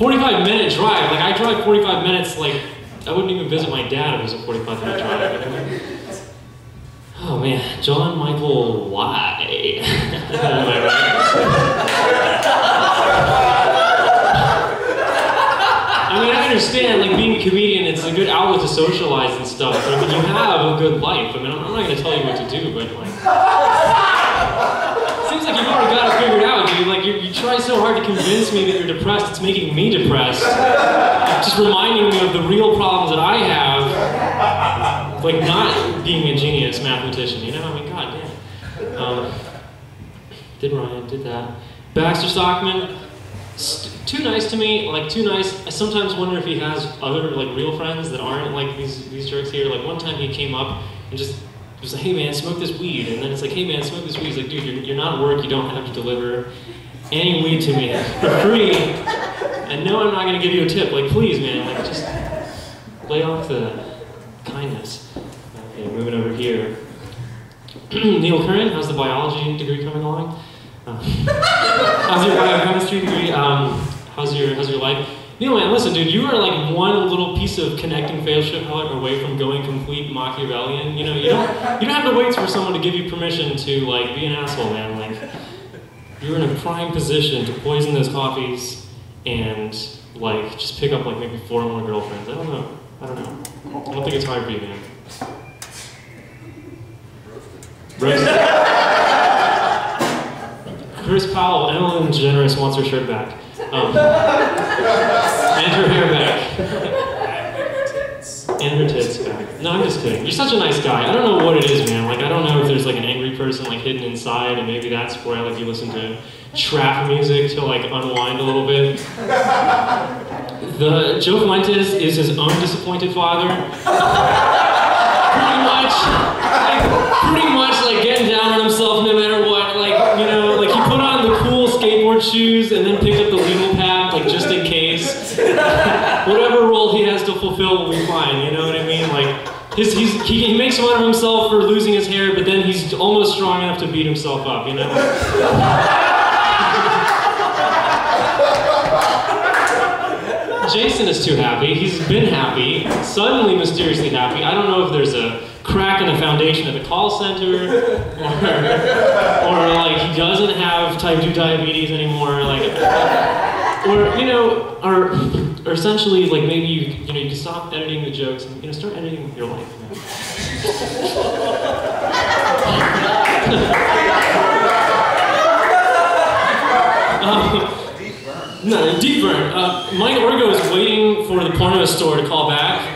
45-minute drive. Like, I drive 45 minutes, like, I wouldn't even visit my dad if it was a 45-minute drive. You know? Oh man, John Michael Y. Am I right? I mean, I understand, like, being a comedian, it's a good outlet to socialize and stuff, but I mean, you have a good life. I mean, I'm not going to tell you what to do, but, like, it seems like you've already got it figured out, dude. Like, you try so hard to convince me that you're depressed, it's making me depressed. Just reminding me of the real problems that I have, like not being a genius mathematician, you know? I mean, goddamn. Did Ryan, did that. Baxter Stockman, too nice to me, like too nice. I sometimes wonder if he has other like real friends that aren't like these jerks here. Like one time he came up and just was like, hey man, smoke this weed. And then it's like, hey man, smoke this weed. He's like, dude, you're not at work, you don't have to deliver any weed to me for free. And no, I'm not gonna give you a tip. Like, please man, like just lay off the kindness. Okay, moving over here. Neil Curran, how's the biology degree coming along? How's your biochemistry degree? How's your life? Neil, man, listen, dude, you are like one little piece of connecting failship away from going complete Machiavellian. You know, you don't have to wait for someone to give you permission to like be an asshole, man. Like, you're in a prime position to poison those coffees and like just pick up like maybe 4 more girlfriends. I don't know. I don't think it's hard for you, man. Chris Powell, Ellen DeGeneres wants her shirt back. And her hair back. And her tits back. No, I'm just kidding. You're such a nice guy. I don't know what it is, man. Like, I don't know if there's like an angry person like hidden inside, and maybe that's where I like you listen to trap music to like unwind a little bit. Joe Fuentes is his own disappointed father. Pretty much like getting down on himself no matter what. Like, you know, like he put on the cool skateboard shoes and then picked up the legal pad, like just in case. Whatever role he has to fulfill will be fine, you know what I mean? Like, he makes fun of himself for losing his hair, but then he's almost strong enough to beat himself up, you know? Jason is too happy. He's been happy, suddenly mysteriously happy. I don't know if there's a crack in the foundation of the call center, or like he doesn't have type 2 diabetes anymore, like, or you know, or essentially like maybe you can stop editing the jokes and start editing your life. No, deep burn. Mike Orgo is waiting for the porno store to call back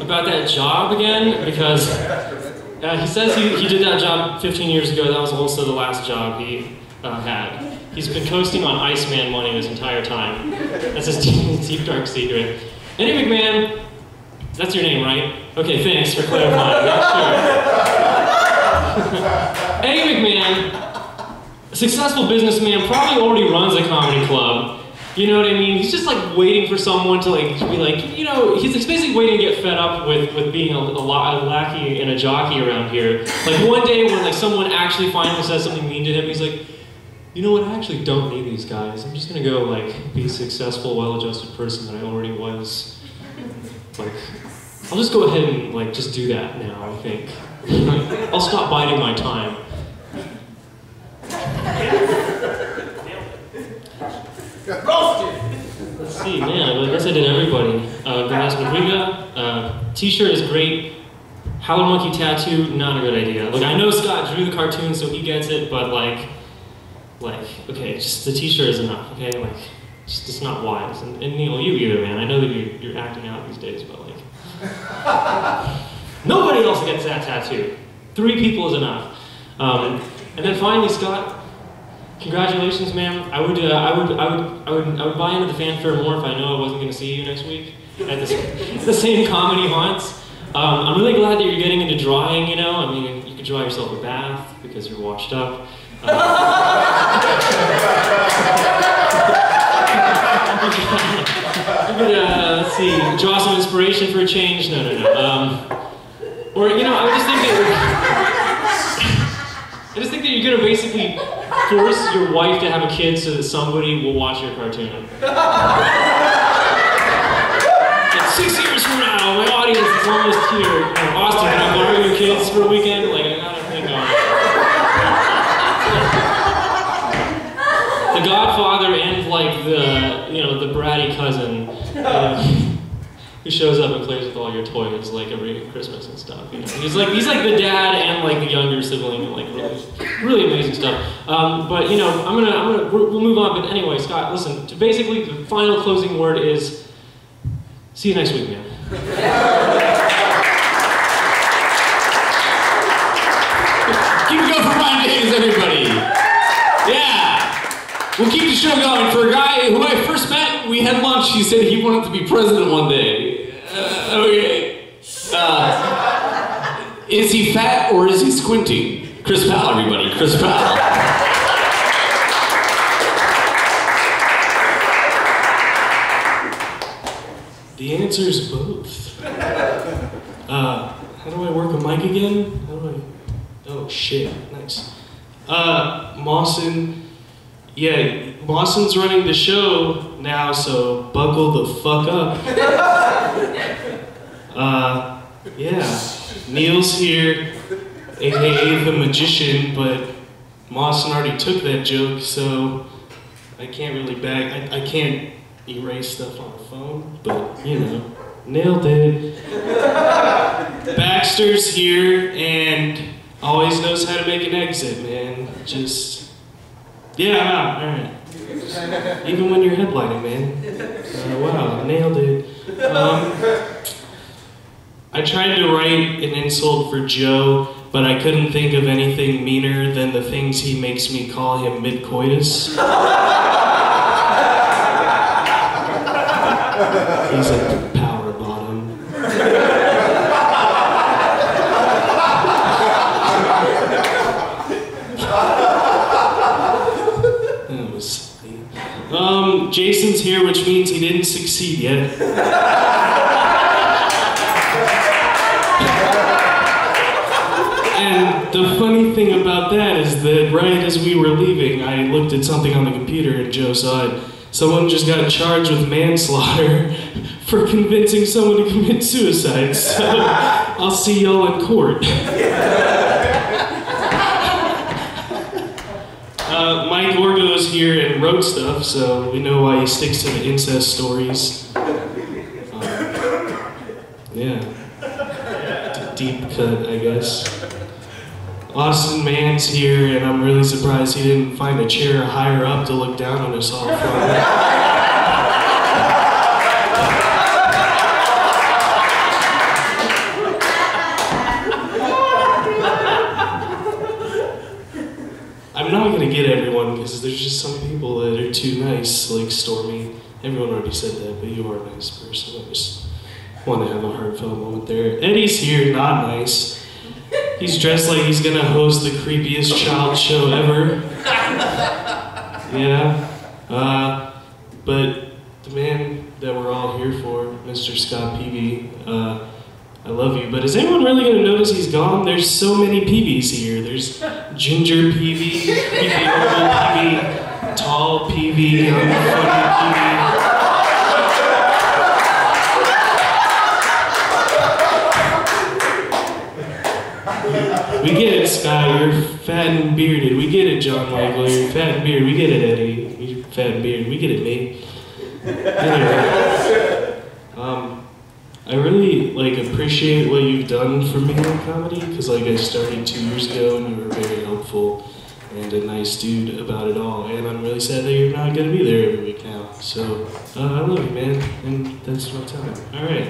about that job again because he says he did that job 15 years ago. That was also the last job he had. He's been coasting on Iceman money this entire time. That's his deep dark secret. Eddie McMahon, that's your name, right? Okay, thanks for clarifying. Sure. Eddie McMahon, a successful businessman, probably already runs a comedy club. You know what I mean? He's just like waiting for someone to like be like, you know, he's basically waiting to get fed up with being a lackey and a jockey around here. Like one day when like someone actually finally says something mean to him, he's like, you know what, I actually don't need these guys. I'm just gonna go like be a successful, well-adjusted person that I already was. Like, I'll just go ahead and like just do that now, I think. I'll stop biding my time. Let's see, man, I guess I did everybody. Guys, Rodrigo, t-shirt is great. Howler Monkey tattoo, not a good idea. Like, I know Scott drew the cartoon, so he gets it, but like, okay, just the t-shirt is enough, okay? Like, it's not wise. And Neil, you either, man. I know that you're acting out these days, but like, nobody else gets that tattoo. 3 people is enough. And then finally, Scott, congratulations, man. I would buy into the fanfare more if I know I wasn't going to see you next week at the same comedy haunts. I'm really glad that you're getting into drawing, you know. I mean, you could draw yourself a bath because you're washed up. You could, let's see, draw some inspiration for a change. No. Or, you know, I just think that you're going to basically force your wife to have a kid so that somebody will watch your cartoon. 6 years from now, my audience is almost here. Austin, can I borrow your kids for a weekend? Like, I gotta think on it. The Godfather and like the bratty cousin who shows up and plays with all your toys like every Christmas and stuff. You know? He's like the dad and like the younger sibling and like really amazing stuff. But you know, we'll move on. But anyway, Scott, listen. Basically, the final closing word is, see you next week, man. Keep it going for Ryan Davis, everybody. Yeah. We'll keep the show going. For a guy who I first met, we had lunch. He said he wanted to be president one day. Okay. Is he fat or is he squinting? Chris Powell, everybody. Chris Powell. The answer is both. How do I work a mic again? How do I? Oh shit! Nice. Mawson. Yeah, Mawson's running the show now, so buckle the fuck up. Yeah, Neil's here, aka the magician, but Mawson already took that joke, so I can't really I can't erase stuff on the phone, but you know, nailed it. Baxter's here and always knows how to make an exit, man. Just. Yeah, I'm out. All right. Even when you're headlining, man. Wow, nailed it. I tried to write an insult for Joe, but I couldn't think of anything meaner than the things he makes me call him mid-coitus. He's a power bottom. Jason's here, which means he didn't succeed yet. And the funny thing about that is that right as we were leaving, I looked at something on the computer and Joe saw it. Someone just got charged with manslaughter for convincing someone to commit suicide, so I'll see y'all in court. Mike Orgo's here and wrote stuff, so we know why he sticks to the incest stories. Yeah. Deep cut, I guess. Austin Mann's here, and I'm really surprised he didn't find a chair higher up to look down on us all from. I'm not gonna get everyone because there's just some people that are too nice, like Stormy. Everyone already said that, but you are a nice person. I just want to have a heartfelt moment there. Eddie's here, not nice. He's dressed like he's gonna host the creepiest child show ever. Yeah. But the man that we're all here for, Mr. Scott Peavy, I love you, but is anyone really going to notice he's gone? There's so many Peavies here. There's Ginger Peavy, Peavy Oval Peavy, Tall Peavy, Funny Peavy. We get it, Scott, you're fat and bearded. We get it, John Michael, you're fat and bearded. We get it, Eddie, you're fat and bearded. We get it, mate. Anyway. I really appreciate what you've done for me in comedy, because I started 2 years ago and you were very helpful and a nice dude about it all, and I'm really sad that you're not going to be there every week now. So, I love you, man, and that's my time. All right.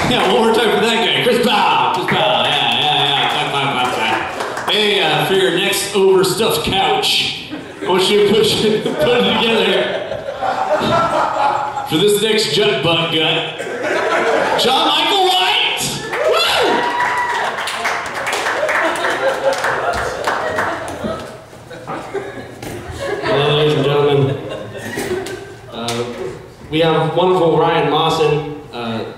Yeah, one more time for that guy. Chris Powell. Chris Powell. Yeah. Clap. Hey, for your next overstuffed couch, I want you to put it together for this next butt gut. John Michael White! Woo! Hello, ladies and gentlemen. We have wonderful Ryan Mawson.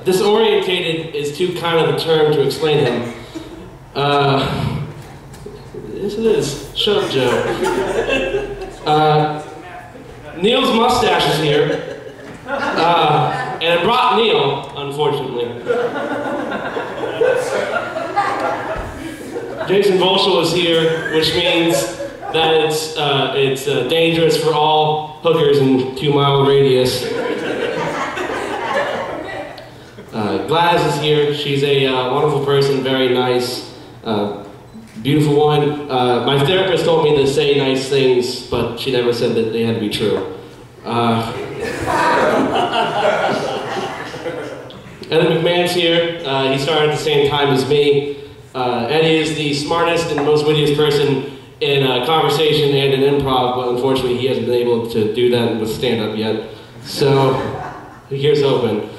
Disorientated is too kind of a term to explain him. Yes, it is. Shut up, Joe. Neil's mustache is here. And it brought Neil, unfortunately. Jason Volschel is here, which means that it's dangerous for all hookers in 2-mile radius. Gladys is here. She's a wonderful person, very nice, beautiful woman. My therapist told me to say nice things, but she never said that they had to be true. Eddie McMahon's here. He started at the same time as me. Eddie is the smartest and most wittiest person in conversation and in improv, but unfortunately he hasn't been able to do that with stand-up yet. So, here's hoping.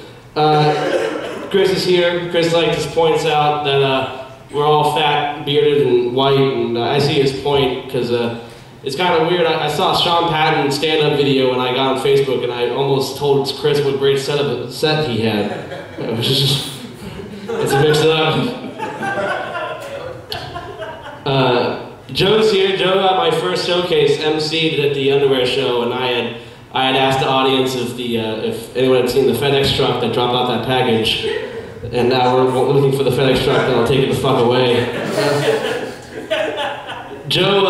Chris is here. Chris just points out that we're all fat, bearded, and white, and I see his point, because it's kind of weird. I saw Sean Patton's stand-up video when I got on Facebook, and I almost told Chris what great set he had. It was just, let's mix it up. Joe's here. Joe at my first showcase emceed at the underwear show, and I had asked the audience if anyone had seen the FedEx truck that dropped out that package, and now we're looking for the FedEx truck that'll take it the fuck away. Joe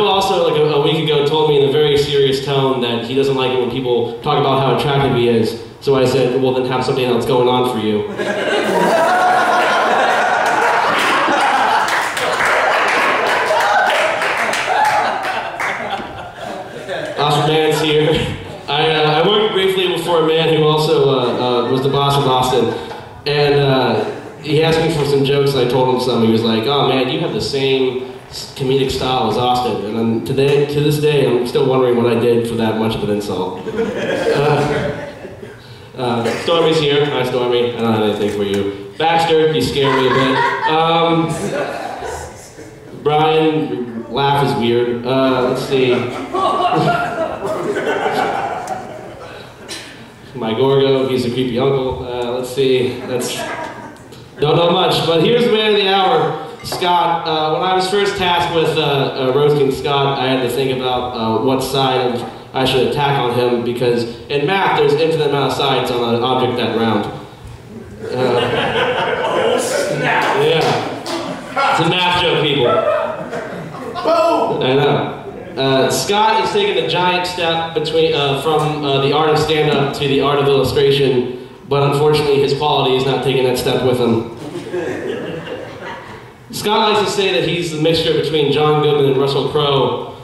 also, like a week ago, told me in a very serious tone that he doesn't like it when people talk about how attractive he is. So I said, well, then have something else going on for you. Oscar Mann's here. I worked briefly before a man who also was the boss of Austin, and he asked me for some jokes, and I told him some. He was like, "Oh man, you have the same comedic style as Austin," and to this day, I'm still wondering what I did for that much of an insult. Stormy's here. Hi, Stormy. I don't have anything for you. Baxter, you scared me a bit. Brian, your laugh is weird. Let's see. My Gorgo, he's a creepy uncle. Let's see. Don't know much, but here's the man of the hour, Scott. When I was first tasked with roasting Scott, I had to think about what side I should attack on him, because in math, there's infinite amount of sides on an object that round. Oh, snap! Yeah. It's a math joke, people. Boom! I know. Scott is taking a giant step from the art of stand-up to the art of illustration, but unfortunately his quality is not taking that step with him. Scott likes to say that he's the mixture between John Goodman and Russell Crowe,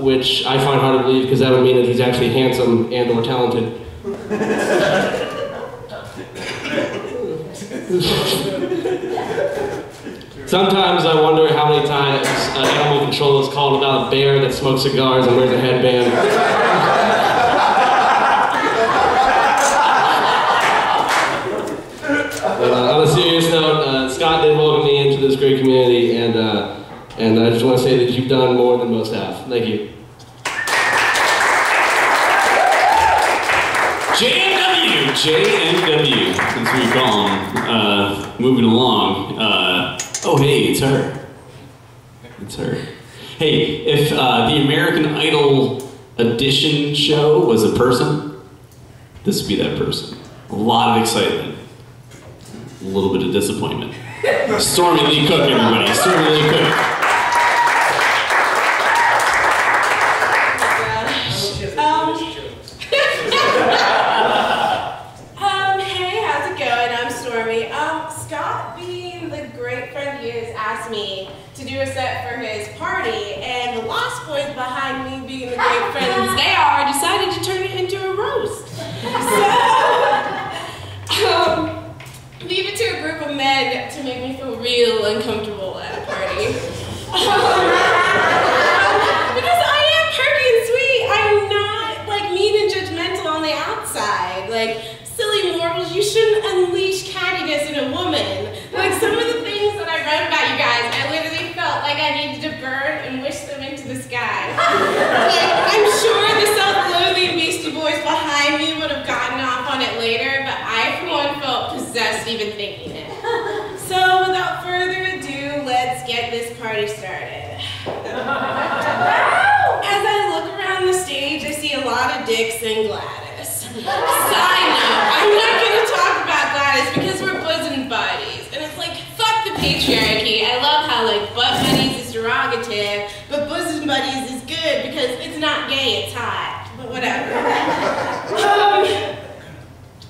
which I find hard to believe, because that would mean that he's actually handsome and or talented. Sometimes I wonder how many times animal control is called about a bear that smokes cigars and wears a headband. On a serious note, Scott did welcome me into this great community, and I just want to say that you've done more than most have. Thank you. JMW, since we call him. Moving along. Oh, hey, it's her. It's her. Hey, if the American Idol audition show was a person, this would be that person. A lot of excitement. A little bit of disappointment. Stormy Lee Cook, everybody. Stormy Lee Cook. Hey, how's it going? I'm Stormy. Scott, being the great friend he is, asked me to do a set for his party, and the Lost Boys behind me, being the great friends they are, decided to turn it into a roast. So, leave it to a group of men to make me feel real uncomfortable at a party. Because I am perky and sweet. I'm not like mean and judgmental on the outside. Like, silly mortals, you shouldn't unleash cattiness in a woman. Like, some of the things that I read about you guys, I literally felt like I needed to burn and wish them into the sky. Like, I'm sure the self-loathing Beastie Boys behind me would have gotten off on it later, but I, for one, felt possessed even thinking it. So, without further ado, let's get get this party started. As I look around the stage, I see a lot of dicks and Gladys. Side note, I'm not gonna talk about Gladys because we're bosom buddies. And it's like, fuck the patriarchy. I love how like butt buddies is derogative, but bosom buddies is good because it's not gay, it's hot. But whatever.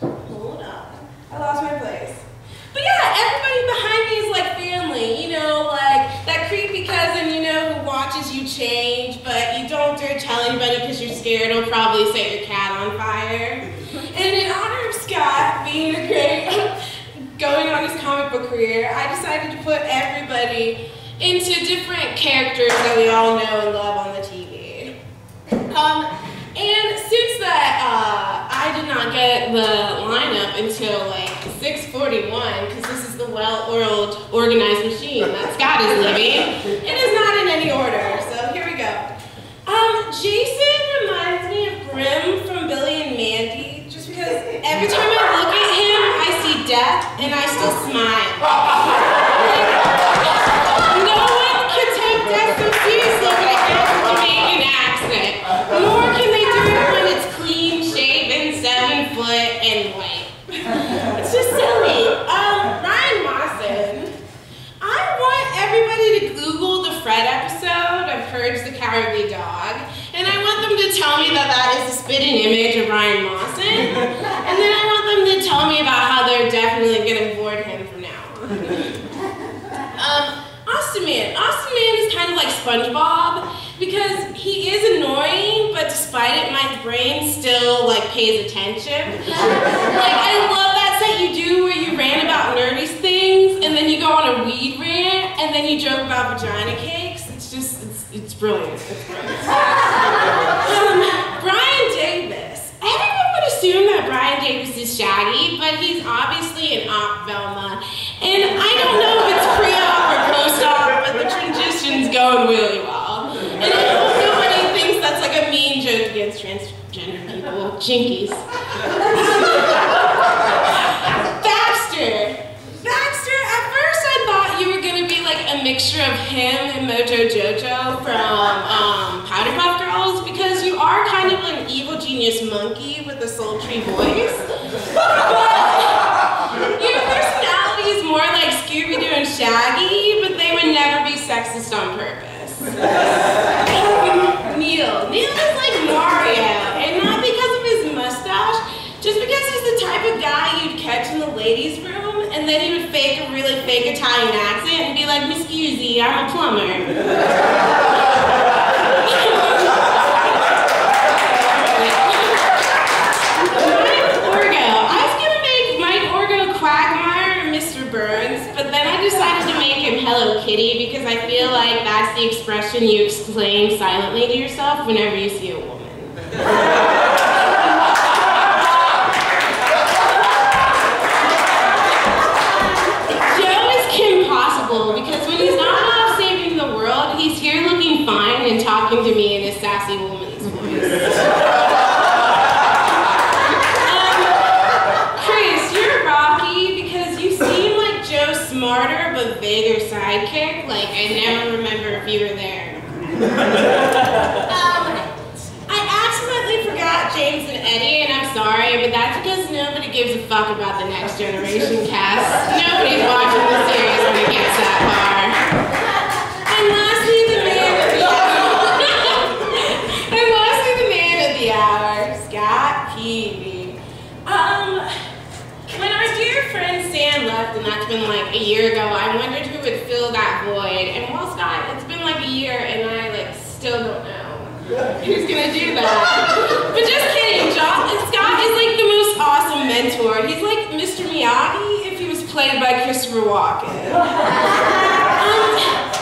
Hold on. I lost my place. But yeah, everybody behind me is like family, you know, like that creepy cousin, you know, who watches you change, but you don't dare tell anybody because you're scared he'll probably set your cat on fire. And in honor of Scott being a great, going on his comic book career, I decided to put everybody into different characters that we all know and love on the TV. And since that, I did not get the lineup until like 6:41, because this is the well-oiled, organized machine that Scott is living. It is not in any order, so here we go. Jason reminds me of Grim from Billy and Mandy, just because every time I look at him, I see death, and I still smile. No one can take death so seriously when it has a Jamaican accent. Nor can they do it when it's clean shaven, 7 foot, and white. It's just silly. Ryan Mawson. I want everybody to Google the Fred episode of Purge the Cowardly Dog, and I want them to tell me that that is a spitting image of Ryan Mawson, and then I want them to tell me about how they're definitely going to board him from now on. Austin Man. Austin Man is kind of like SpongeBob because he is annoying, but despite it, my brain still like pays attention. Like I love that set you do where you rant about nerdy things and then you go on a weed rant and then you joke about vagina cakes. It's just, it's brilliant. It's brilliant. Brian Davis. Everyone would assume that Brian Davis is Shaggy, but he's obviously an Aunt Velma. And I don't know if it's pre-op or post-op, but the transition's going really well. And I hope nobody thinks that's like a mean joke against transgender people. Jinkies. Baxter. Baxter, at first I thought you were going to be like a mixture of him and Mojo Jojo from Powderpuff Girls, because you are kind of an evil genius monkey with a sultry voice. But your personality is more like Scooby-Doo and Shaggy, but they would never be sexist on purpose. Neil. Neil is like Mario, and not because of his mustache, just because he's the type of guy you'd catch in the ladies' room, and then he would fake a really fake Italian accent and be like, "M'scusi, I'm a plumber." But then I decided to make him Hello Kitty because I feel like that's the expression you exclaim silently to yourself whenever you see a woman. Joe is Kim Possible because when he's not off saving the world, he's here looking fine and talking to me in a sassy woman's voice. Smarter but vaguer sidekick. Like I never remember if you were there. I accidentally forgot James and Eddie, and I'm sorry, but that's because nobody gives a fuck about the Next Generation cast. Nobody's watching the series when it gets that far. And lastly, the man of the hour. Scott Peavy. When our dear friend Sam left, and that's been like a year ago, I wondered who would fill that void. And well, Scott, it's been like a year, and I like still don't know who's gonna do that. But just kidding, Scott is like the most awesome mentor. He's like Mr. Miyagi if he was played by Christopher Walken. I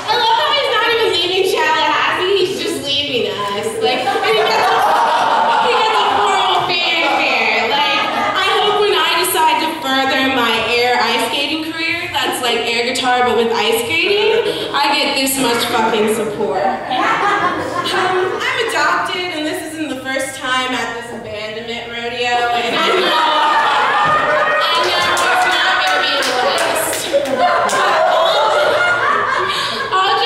love how he's not even leaving Tallahassee; he's just leaving us. Like, and he gets a formal fanfare. Like, I hope when I decide to further my air ice skating career, that's like air guitar but with ice skating, I get this much fucking support. I'm adopted, and this isn't the first time at this abandonment rodeo, and I know it's not gonna be the last. All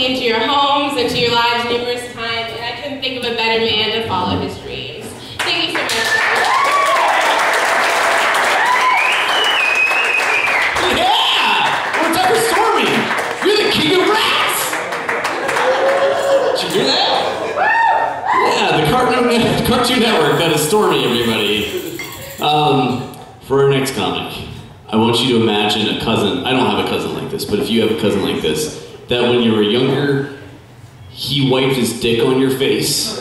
me into your homes, into your lives numerous times, and I couldn't think of a better man to follow his dreams. Thank you so much, guys. Yeah! What's up with Stormy? You're the king of rats! Did you hear that? Yeah, the Cartoon Network, that is Stormy, everybody. For our next comic, I want you to imagine a cousin. I don't have a cousin like this, but if you have a cousin like this, that when you were younger, he wiped his dick on your face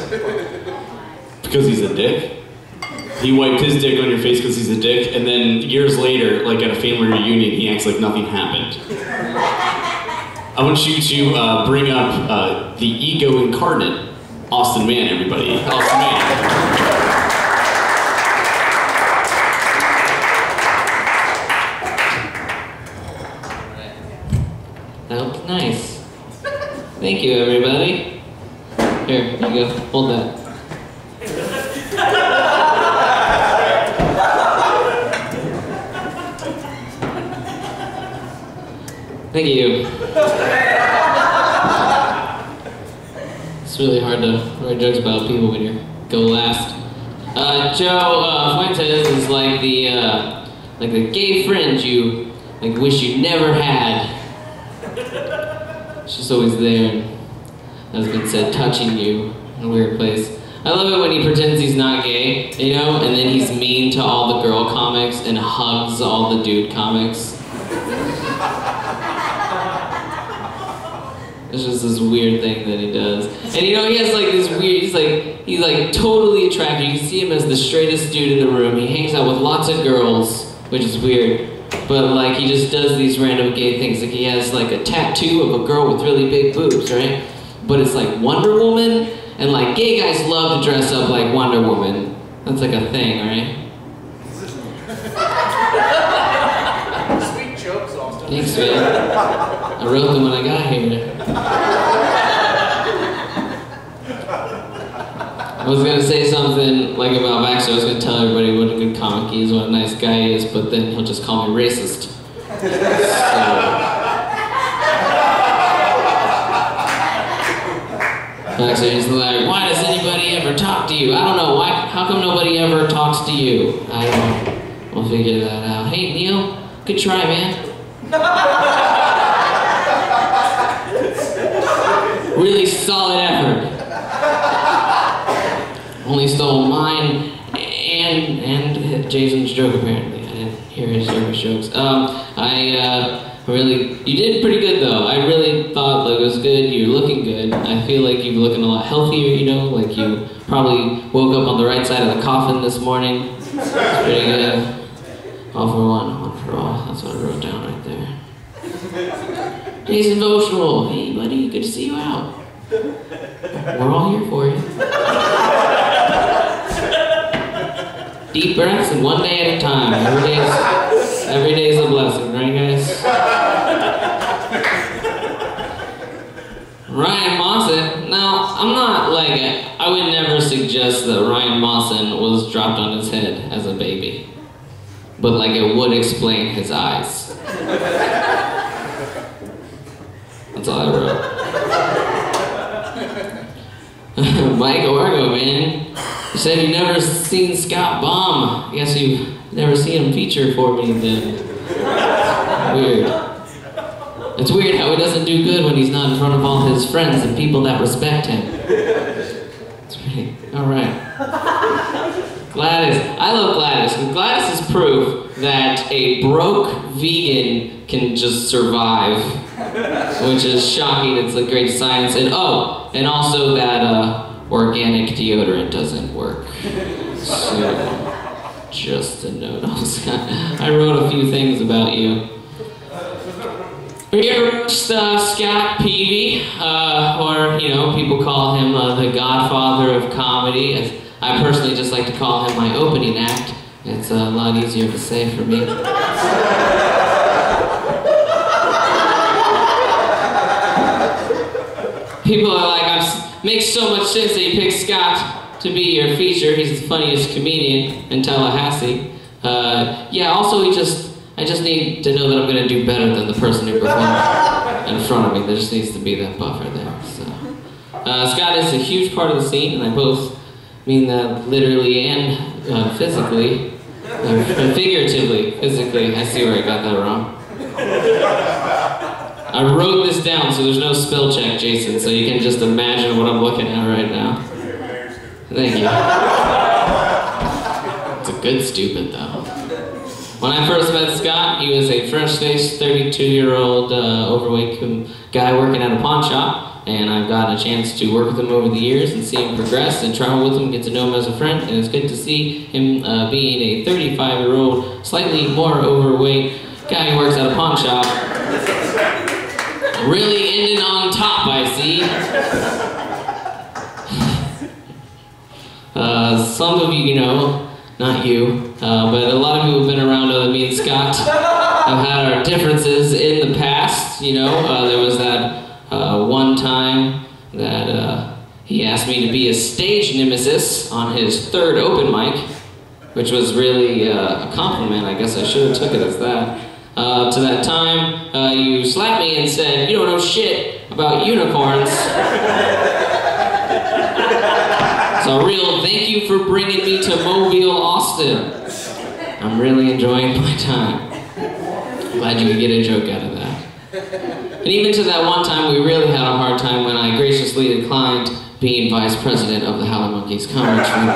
because he's a dick. He wiped his dick on your face because he's a dick, and then years later, like at a family reunion, he acts like nothing happened. I want you to bring up the ego incarnate, Austin Mann, everybody. Austin Mann. That looks nice. Thank you, everybody. Here, you go. Hold that. Thank you. It's really hard to write jokes about people when you go last. Joe Fuentes is like the gay friend you wish you never had. She's always there, and as been said, touching you in a weird place. I love it when he pretends he's not gay, you know, and then he's mean to all the girl comics and hugs all the dude comics. It's just this weird thing that he does. And you know, he has like this weird, he's like totally attractive. You can see him as the straightest dude in the room. He hangs out with lots of girls, which is weird. But like he just does these random gay things. Like he has like a tattoo of a girl with really big boobs, right? But it's like Wonder Woman, and like gay guys love to dress up like Wonder Woman. That's like a thing, right? Sweet jokes, Austin. Thanks, man. I wrote them when I got here. I was gonna say something like about Max. I was gonna tell everybody what a good comic he is, what a nice guy he is, but then he'll just call me racist. Max is like, why does anybody ever talk to you? I don't know. Why? How come nobody ever talks to you? I don't know. We'll figure that out. Hey, Neil, good try, man. Really solid effort. Only stole mine and Jason's joke apparently. I didn't hear his jokes. You did pretty good though. I really thought that it was good. You're looking good. I feel like you're looking a lot healthier, you know, like you probably woke up on the right side of the coffin this morning. It's pretty good. All for one, one for all. That's what I wrote down right there. Jason Votional. Hey buddy, good to see you out. We're all here for you. Deep breaths and one day at a time. Every day is a blessing, right guys? Ryan Mawson. Now, I'm not like I would never suggest that Ryan Mawson was dropped on his head as a baby. But like it would explain his eyes. That's all I wrote. Mike Orgo, man. You said you've never seen Scott Baum. I guess you've never seen him feature for me then. Weird. It's weird how he doesn't do good when he's not in front of all his friends and people that respect him. It's great. Alright. Gladys. I love Gladys. Gladys is proof that a broke vegan can just survive. Which is shocking. It's a great science. And and also that organic deodorant doesn't work. So, just a note. I wrote a few things about you. Here, Scott Peavy, or you know, people call him the Godfather of comedy. As I personally just like to call him my opening act. It's a lot easier to say for me. People are like, makes so much sense that you picked Scott to be your feature. He's the funniest comedian in Tallahassee. Yeah, also I just need to know that I'm going to do better than the person who performed. in front of me. There just needs to be that buffer there. So, Scott is a huge part of the scene, and I both mean that literally and physically, figuratively. Physically, I see where I got that wrong. I wrote this down so there's no spell check, Jason, so you can just imagine what I'm looking at right now. Thank you. It's a good stupid, though. When I first met Scott, he was a fresh-faced, 32-year-old overweight guy working at a pawn shop, and I've gotten a chance to work with him over the years and see him progress and travel with him, get to know him as a friend, and it's good to see him being a 35-year-old, slightly more overweight guy who works at a pawn shop. Really ending on top, I see. Some of you know, not you, but a lot of people have been around me and Scott have had our differences in the past, you know. There was that one time that he asked me to be a stage nemesis on his third open mic, which was really a compliment. I guess I should have took it as that. To that time, you slapped me and said, "You don't know shit about unicorns." So a real thank you for bringing me to Mobile, Austin. I'm really enjoying my time. Glad you could get a joke out of that. And even to that one time, we really had a hard time when I graciously declined being vice president of the Howler Monkeys Comedy Troupe.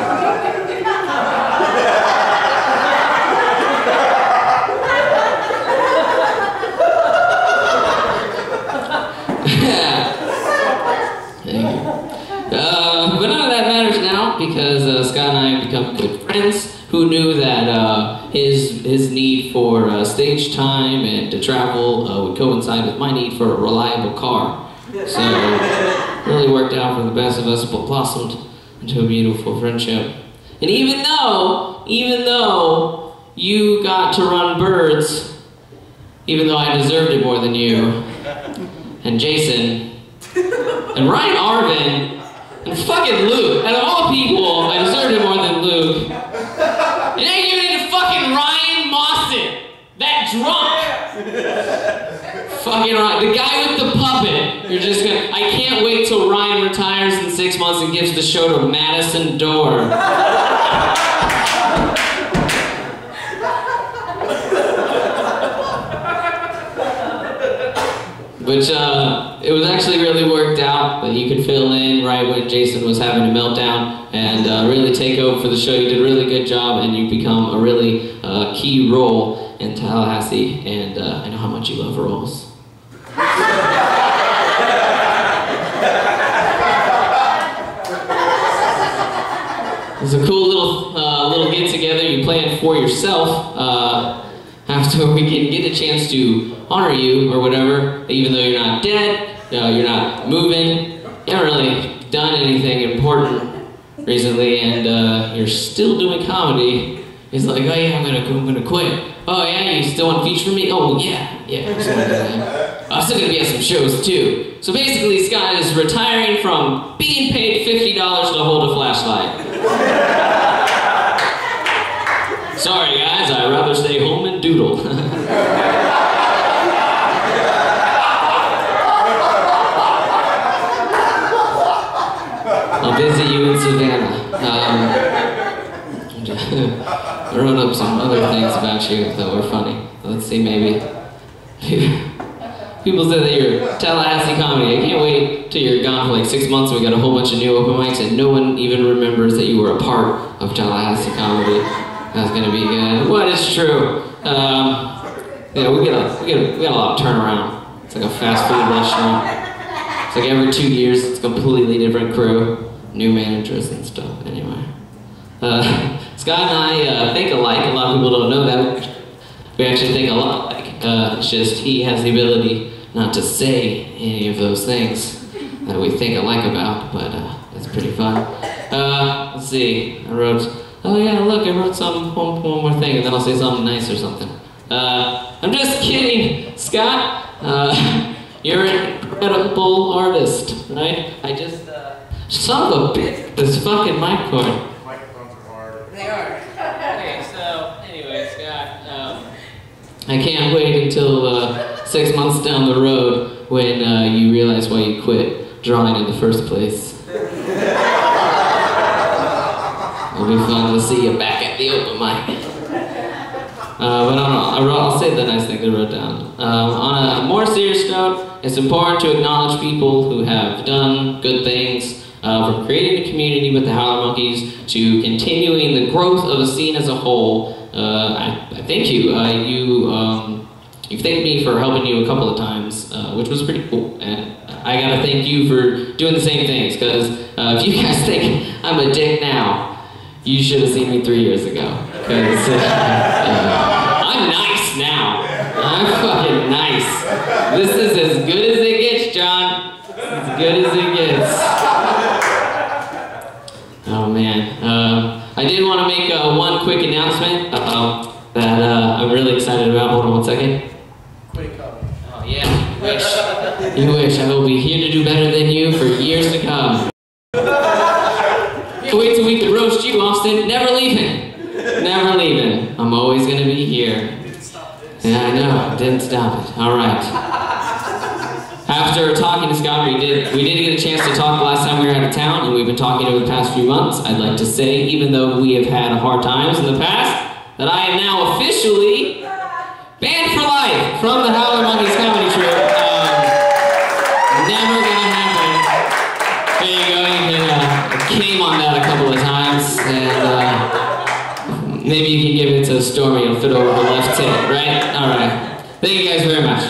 But none of that matters now because Scott and I have become good friends who knew that his need for stage time and to travel would coincide with my need for a reliable car. So it really worked out for the best of us, but blossomed into a beautiful friendship. And even though you got to run birds, even though I deserved it more than you, and Jason, and Ryan Arvin, and fucking Luke. Out of all people, I deserved it more than Luke. And then you giving it to fucking Ryan Mawson, that drunk. Fucking Ryan, the guy with the puppet. You're just gonna. I can't wait till Ryan retires in 6 months and gives the show to Madison Dorr. Which, it was actually really worked out that you could fill in right when Jason was having a meltdown and really take over for the show. You did a really good job and you become a really key role in Tallahassee, and I know how much you love roles. It was a cool little get-together you planned for yourself. After we can get a chance to honor you or whatever, even though you're not dead, you're not moving, you haven't really done anything important recently, and you're still doing comedy. He's like, "Oh yeah, I'm gonna quit." "Oh yeah, you still want to feature me?" "Oh yeah, I'm still gonna do that. I'm still gonna be at some shows too." So basically, Scott is retiring from being paid $50 to hold a flashlight. Sorry guys, I'd rather stay home and doodle. I'll visit you in Savannah. I wrote up some other things about you that were funny. Let's see, maybe. People say that you're Tallahassee comedy. I can't wait till you're gone for like 6 months and we got a whole bunch of new open mics and no one even remembers that you were a part of Tallahassee comedy. That's gonna be good. What is true? Yeah, we got a lot of turnaround. It's like a fast food restaurant. It's like every 2 years, it's a completely different crew, new managers and stuff. Anyway, Scott and I think alike. A lot of people don't know that. We actually think a lot alike. It's just he has the ability not to say any of those things that we think alike about, but it's pretty fun. Let's see. I wrote. Oh yeah, look, I wrote one more thing, and then I'll say something nice or something. I'm just kidding, Scott. You're an incredible artist, right? I just, son of a bitch, this fucking mic cord. Microphones are hard. They are. Okay, so, anyway, Scott, I can't wait until 6 months down the road when you realize why you quit drawing in the first place. It'll be fun to see you back at the open mic. But I'll say the nice things I wrote down. On a more serious note, it's important to acknowledge people who have done good things, from creating a community with the Howler Monkeys to continuing the growth of a scene as a whole. I thank you. You've thanked me for helping you a couple of times, which was pretty cool. And I gotta thank you for doing the same things, because if you guys think I'm a dick now, you should have seen me 3 years ago. Because I'm nice now. I'm fucking nice. This is as good as it gets, John. As good as it gets. Oh man. I did want to make one quick announcement that I'm really excited about. Hold on 1 second. Oh yeah, you wish. I will be here to do better than you for years to come. Wait till we can roast you, Austin. Never leaving. Never leaving. I'm always gonna be here. Yeah, I know. Didn't stop it. All right. After talking to Scott, we did get a chance to talk the last time we were out of town, and we've been talking over the past few months. I'd like to say, even though we have had hard times in the past, that I am now officially banned for life from the Howler Monkeys comedy troupe. Never gonna happen. There you go. You can came on that a couple of times, and maybe you can give it to Stormy. It'll fit over the left tit, right? All right. Thank you guys very much.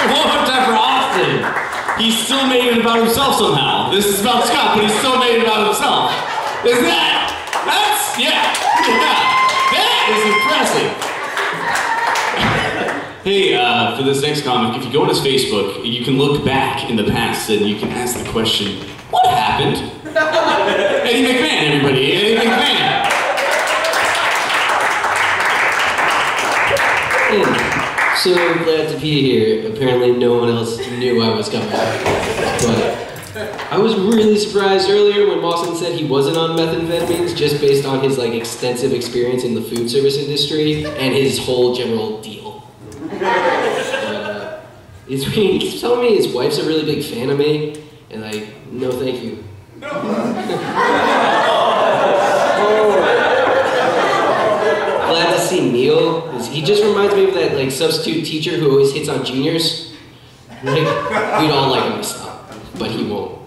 One more time for Austin. He still made it about himself somehow. This is about Scott, but he still made it about himself. Is that's, yeah. That is impressive. Hey, for this next comic, if you go on his Facebook, you can look back in the past and you can ask the question, what happened? Eddie McMahon, everybody. Eddie McMahon. So glad to be here. Apparently no one else knew I was coming. But I was really surprised earlier when Mawson said he wasn't on methamphetamines, just based on his extensive experience in the food service industry and his whole general deal. He keeps telling me his wife's a really big fan of me, and no thank you. Glad to see Neil. He just reminds me of that substitute teacher who always hits on juniors. We'd all like him to stop, but he won't.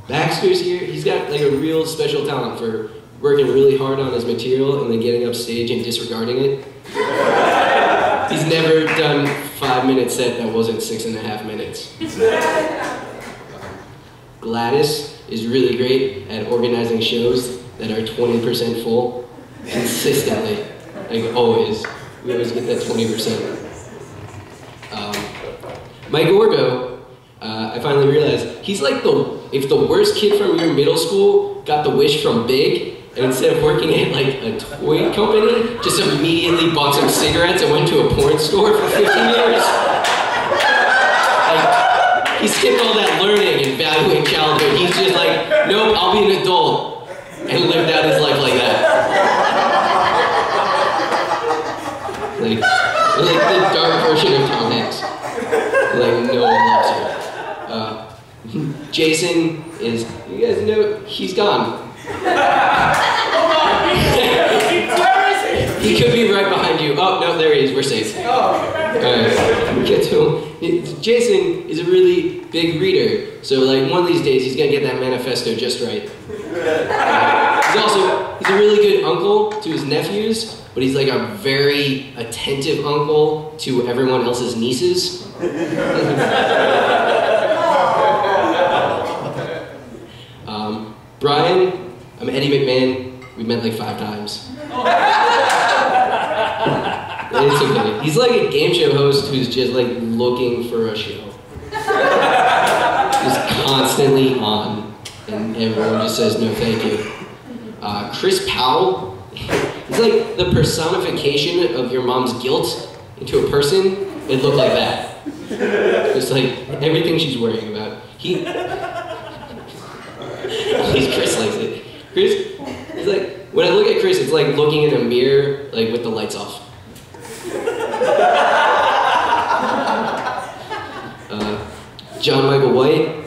Baxter's here. He's got a real special talent for working really hard on his material and then getting up stage and disregarding it. He's never done 5-minute set that wasn't 6.5 minutes. Gladys is really great at organizing shows that are 20% full consistently, always. We always get that 20%. Mike Orgo, I finally realized, he's if the worst kid from your middle school got the wish from Big, and instead of working at a toy company, just immediately bought some cigarettes and went to a porn store for 15 years. He skipped all that learning and valuing childhood. He's just nope, I'll be an adult, and lived out his life like that. The dark version of Tom Hanks. No one loves you. Jason is, you guys know, he's gone. He could be right behind you. Oh, no, there he is. We're safe. Alright, get to him. Jason is a really big reader, so one of these days he's gonna get that manifesto just right. He's a really good uncle to his nephews, but he's a very attentive uncle to everyone else's nieces. Brian, I'm Eddie McMahon. We met 5 times. It's okay. He's a game show host who's just looking for a show. He's constantly on, and everyone just says no thank you. Chris Powell, he's the personification of your mom's guilt into a person. It looked like that. Just everything she's worrying about. Chris likes it. Chris, he's when I look at Chris, it's looking in a mirror, with the lights off. John Michael White.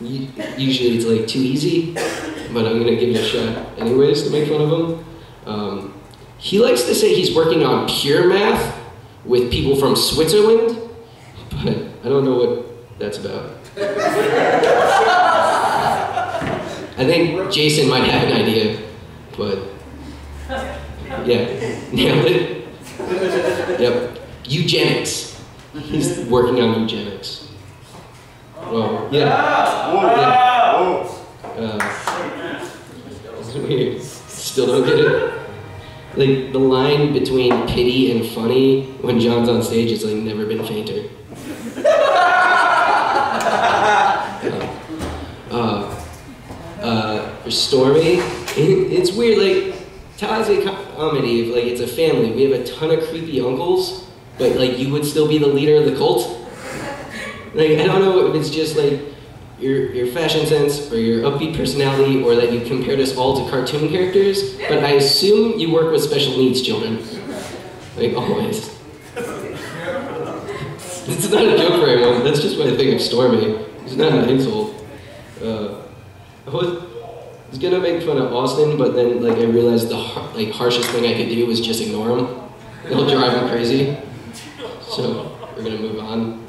Usually it's like too easy, but I'm gonna give it a shot anyways to make fun of him. He likes to say he's working on pure math with people from Switzerland, but I don't know what that's about. I think Jason might have an idea, but yeah, nailed it. Yep, eugenics. He's working on eugenics. Whoa, yeah. It's weird. Still don't get it. Like, the line between pity and funny when John's on stage is like never been fainter. For Stormy, it's weird, like, Tallahassee comedy, like, it's a family. We have a ton of creepy uncles, but like, you would still be the leader of the cult. Like, I don't know if it's just like your fashion sense or your upbeat personality or that you compared us all to cartoon characters, but I assume you work with special needs children. Like, always. It's not a joke for everyone, that's just what I think of Stormy. It's not an insult. I was gonna make fun of Austin, but then like I realized the harshest thing I could do was just ignore him. It'll drive him crazy. So, we're gonna move on.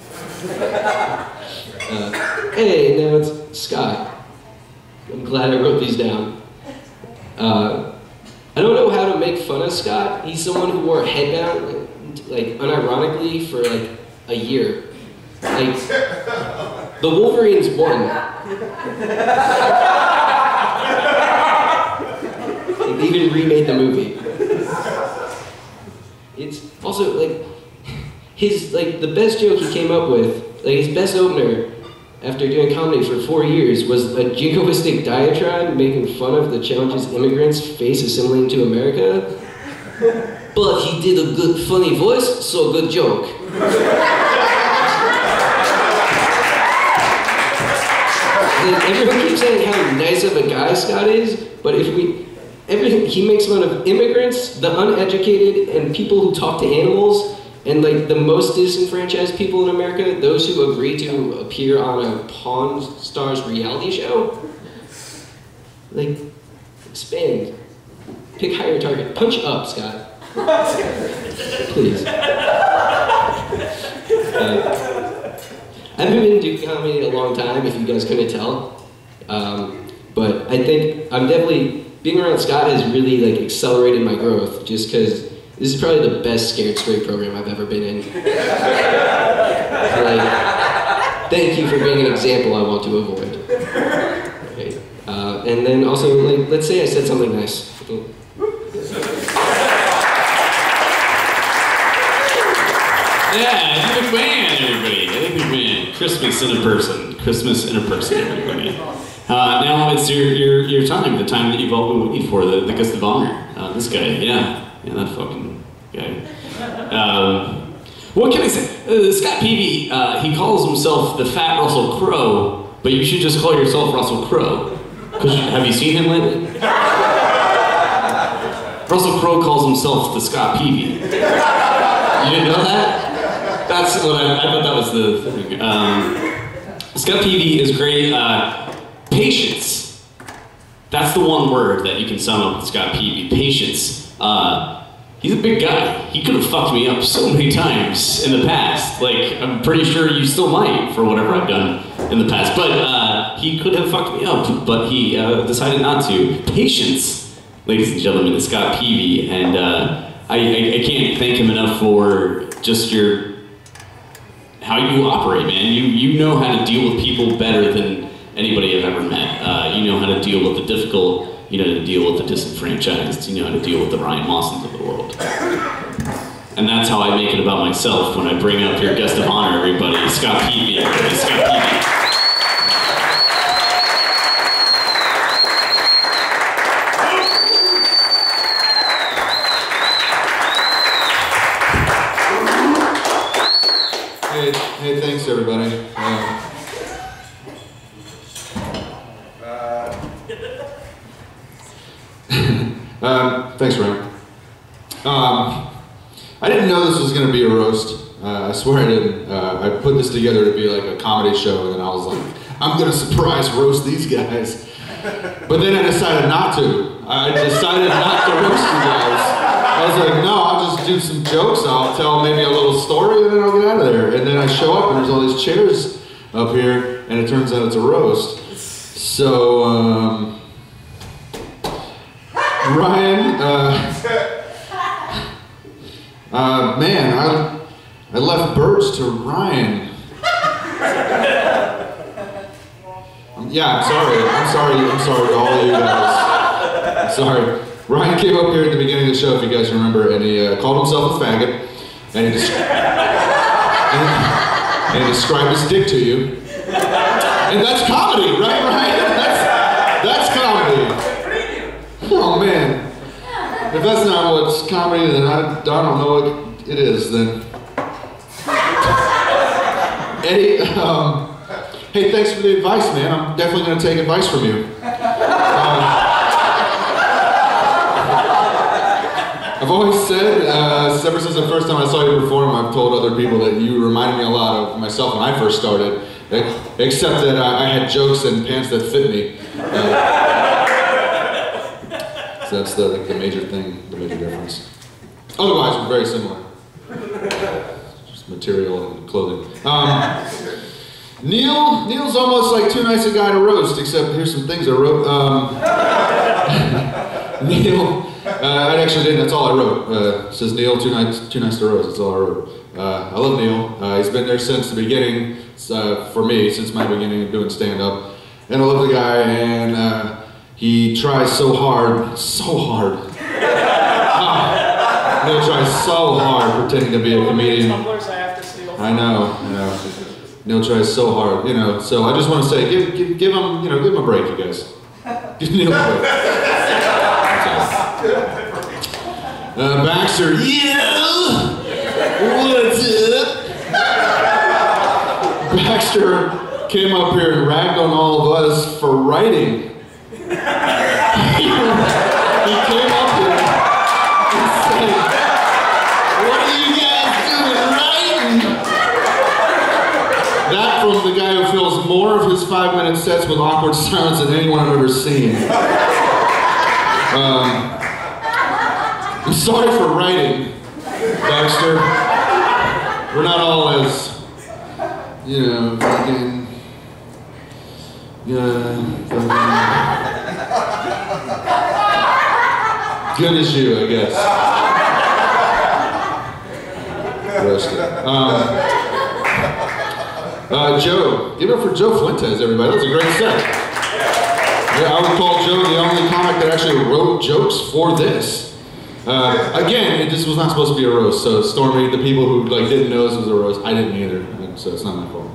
Hey, now it's Scott. I'm glad I wrote these down. I don't know how to make fun of Scott. He's someone who wore a headband, like, unironically for like a year. Like, the Wolverines won. They even remade the movie. It's also like, the best joke he came up with, like his best opener after doing comedy for 4 years was a jingoistic diatribe making fun of the challenges immigrants face assimilating to America. But he did a good funny voice, so good joke. Everyone keeps saying how nice of a guy Scott is, but he makes fun of immigrants, the uneducated, and people who talk to animals, and like the most disenfranchised people in America, those who agree to appear on a Pawn Stars reality show. Like, expand. Pick higher target. Punch up, Scott. Please. I haven't been doing comedy a long time, if you guys couldn't tell. But I think being around Scott has really like accelerated my growth, just because this is probably the best Scared Straight program I've ever been in. So, like, thank you for being an example I want to avoid. Okay. And then also, like, let's say I said something nice. Yeah, Eddie McMahon, everybody. Eddie McMahon. Christmas in a person. Christmas in a person, everybody. Now it's your time, the time that you've all been waiting for, the guest of honor. This guy, yeah, that fucking guy. What can I say? Scott Peavy, he calls himself the Fat Russell Crowe, but you should just call yourself Russell Crowe. Have you seen him lately? Russell Crowe calls himself the Scott Peavy. You didn't know that? That's what I thought that was the thing. Scott Peavy is great. Patience. That's the one word that you can sum up with Scott Peavy. Patience. He's a big guy. He could have fucked me up so many times in the past. Like, I'm pretty sure you still might for whatever I've done in the past. But he could have fucked me up, but he decided not to. Patience, ladies and gentlemen, is Scott Peavy. And I can't thank him enough for just how you operate, man. You know how to deal with people better than anybody I've ever met. You know how to deal with the difficult, you know how to deal with the disenfranchised, you know how to deal with the Ryan Mawsons of the world. And that's how I make it about myself when I bring up your guest of honor, everybody. Scott Peavy, everybody. Scott Peavy. Hey, thanks everybody. Thanks, Ryan. I didn't know this was going to be a roast. I swear I didn't. I put this together to be like a comedy show, and then I was like, I'm gonna surprise roast these guys. But then I decided not to. I decided not to roast you guys. I was like, no, I'll just do some jokes. I'll tell maybe a little story, and then I'll get out of there. And then I show up, and there's all these chairs up here, and it turns out it's a roast. So, Ryan, man, I left birds to Ryan. Yeah, I'm sorry to all of you guys. I'm sorry. Ryan came up here at the beginning of the show, if you guys remember, and he called himself a faggot, and he described his dick to you. And that's comedy, right, Ryan? That's comedy. Oh man. If that's not what's comedy, then I don't know what it is then. Eddie, hey, thanks for the advice, man. I'm definitely going to take advice from you. I've always said, ever since the first time I saw you perform, I've told other people that you reminded me a lot of myself when I first started, except that I had jokes and pants that fit me. So that's the major thing, the major difference. Otherwise, we're very similar. Just material and clothing. Neil's almost like too nice a guy to roast, except here's some things I wrote. Neil, I actually didn't, that's all I wrote. It says Neil, too nice to roast, that's all I wrote. I love Neil. He's been there since the beginning, for me, since my beginning of doing stand-up. And I love the guy, and he tries so hard. Neil tries so hard pretending to be a comedian. I know. Neil tries so hard, so I just want to say, give him, give him a break, you guys. Give Neil a break. Baxter, yeah! What's up? Baxter came up here and ragged on all of us for writing. He came up here and said, what are you guys doing writing? That from the guy who fills more of his 5-minute sets with awkward silence than anyone I've ever seen. I'm sorry for writing, Baxter. We're not all as, fucking good as you, I guess. Roasted. Joe, give it up for Joe Fuentes, everybody. That was a great set. Yeah, I would call Joe the only comic that actually wrote jokes for this. Again, this was not supposed to be a roast, so Stormy, the people who didn't know this was a roast, I didn't either, so it's not my fault.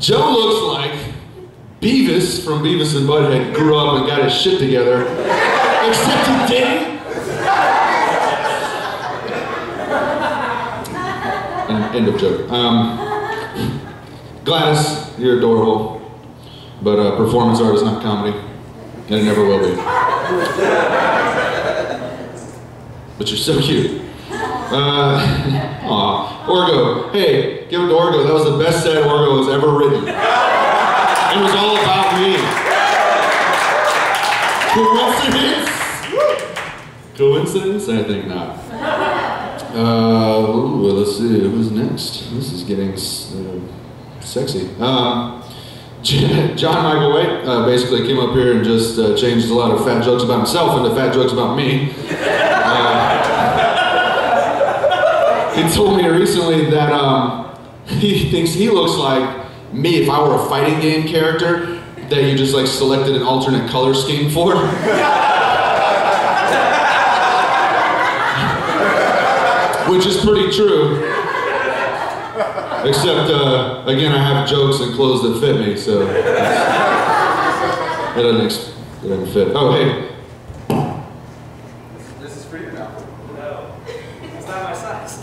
Joe looks like Beavis from Beavis and Butthead grew up and got his shit together, except he didn't. End of joke. Gladys, you're adorable, but performance art is not comedy, and it never will be. But you're so cute. Aw, Orgo. Hey, give it to Orgo. That was the best set Orgo has ever written. It was all about me. Coincidence? Coincidence? I think not. Let's see, who's next? This is getting sexy. John Michael White basically came up here and just changed a lot of fat jokes about himself into fat jokes about me. He told me recently that he thinks he looks like me if I were a fighting game character that you just selected an alternate color scheme for. Which is pretty true. Except, again, I have jokes and clothes that fit me, so it doesn't fit. Oh, hey. This is for you now. No. It's not my size.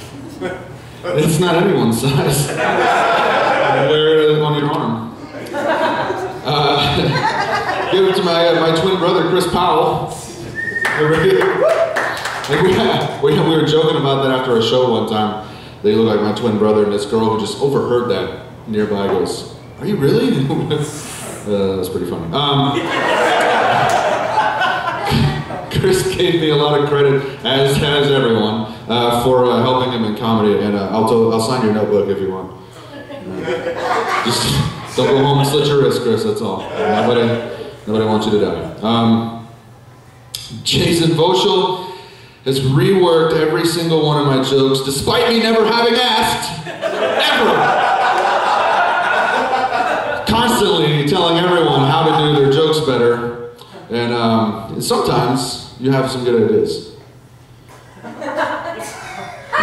It's not anyone's size. Wear it on your arm. Give it to my twin brother, Chris Powell. And we were joking about that after a show one time. They look like my twin brother, and this girl who just overheard that nearby goes, "Are you really?" That's pretty funny. Chris gave me a lot of credit, as has everyone, for helping him in comedy, and I'll sign your notebook if you want. Just don't go home and slit your wrist, Chris, that's all. Nobody wants you to die. Jason Voschel has reworked every single one of my jokes, despite me never having asked, ever. Constantly telling everyone how to do their jokes better, and sometimes you have some good ideas. I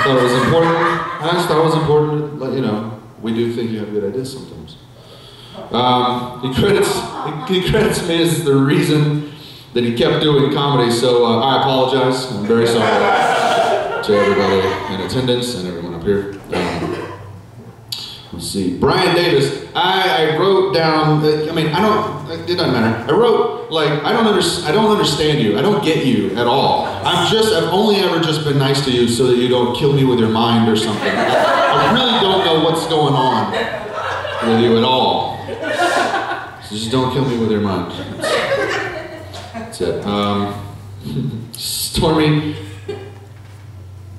thought it was important. I just thought it was important to let you know we do think you have good ideas sometimes. He credits me as the reason that he kept doing comedy, so I apologize. I'm very sorry to everybody in attendance and everyone up here. Let's see, Brian Davis. I wrote down. It doesn't matter. I wrote like I don't understand you. I don't get you at all. I've only ever just been nice to you so that you don't kill me with your mind or something. I really don't know what's going on with you at all. So just don't kill me with your mind. That's it. Stormy,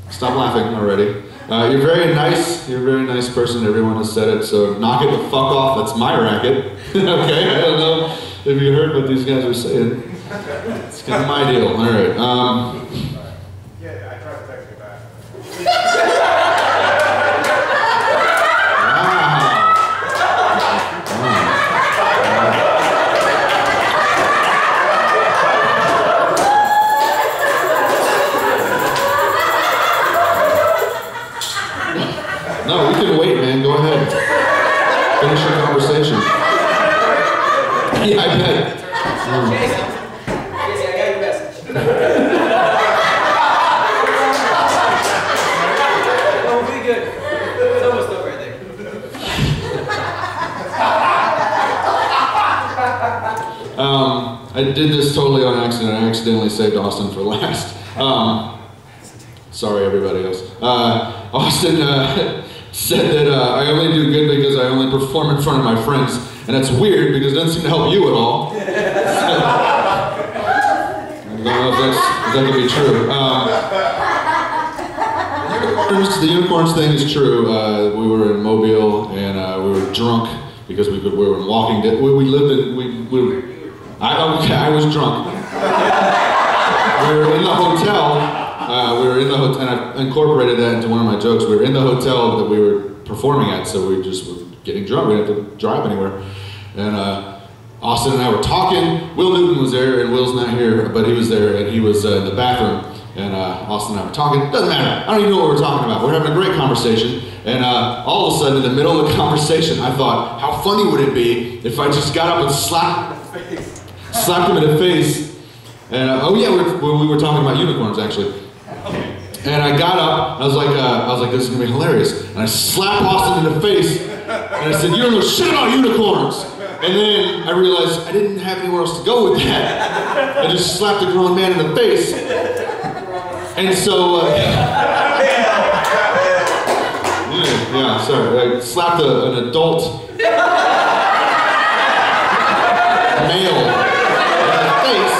stop laughing already. You're very nice. You're a very nice person. Everyone has said it. So knock it the fuck off. That's my racket. Okay. I don't know if you heard what these guys were saying. It's kind of my deal. All right. Yeah, I tried to text you back. No, we can wait, man. Go ahead. Finish your conversation. Yeah, I bet. Casey, I got your message. Oh, pretty good. It's almost over, I think. I did this totally on accident. I accidentally saved Austin for last. Sorry, everybody else. Austin said that I only do good because I only perform in front of my friends, and that's weird because it doesn't seem to help you at all. I don't know if that can be true. The unicorns thing is true. We were in Mobile and we were drunk because we were in Walking Dead. We lived in. I was drunk. We were in the hotel. And I incorporated that into one of my jokes. We were in the hotel that we were performing at, so we just were getting drunk. We didn't have to drive anywhere. And Austin and I were talking. Will Newton was there, and Will's not here, but he was there, and he was in the bathroom. And Austin and I were talking. Doesn't matter. I don't even know what we're talking about. We're having a great conversation. And all of a sudden, in the middle of the conversation, I thought, how funny would it be if I just got up and slapped him in the face? And we were talking about unicorns, actually. And I got up, and I was like, this is gonna be hilarious. And I slapped Austin in the face, and I said, you don't know shit about unicorns. And then I realized I didn't have anywhere else to go with that. I just slapped a grown man in the face. And so, sorry, I slapped an adult male in the face.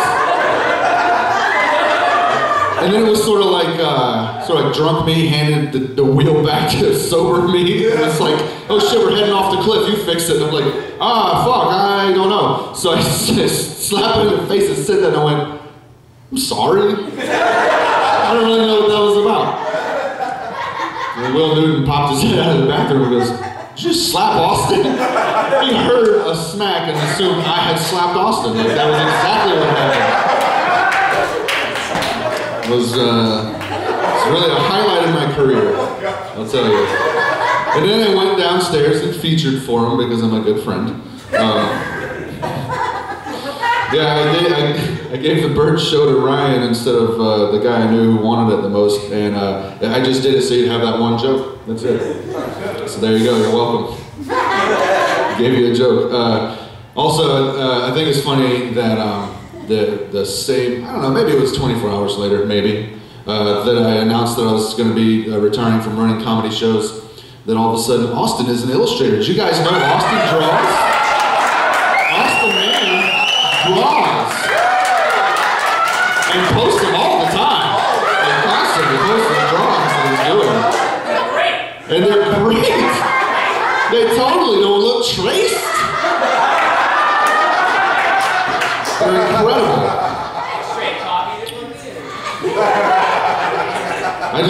And then it was sort of like drunk me handed the wheel back to sober me. And it's like, oh shit, we're heading off the cliff, you fix it. And I'm like, fuck, I don't know. So I just slapped him in the face and said that, and I went, I'm sorry. I don't really know what that was about. And Will Newton popped his head out of the bathroom and goes, did you just slap Austin? He heard a smack and assumed I had slapped Austin. Like, that was exactly what happened. It was really a highlight of my career, I'll tell you. And then I went downstairs and featured for him because I'm a good friend. I gave the bird show to Ryan instead of the guy I knew who wanted it the most, and I just did it so you'd have that one joke. That's it. So there you go, you're welcome. I gave you a joke. Also, I think it's funny that the same, I don't know, maybe it was 24 hours later, maybe. that I announced that I was going to be retiring from running comedy shows, then all of a sudden Austin is an illustrator. Did you guys know Austin draws? Austin, man, draws. And posts them all the time. Like constantly posting drawings that he's doing. And they're great. They totally don't look traced. They're incredible. I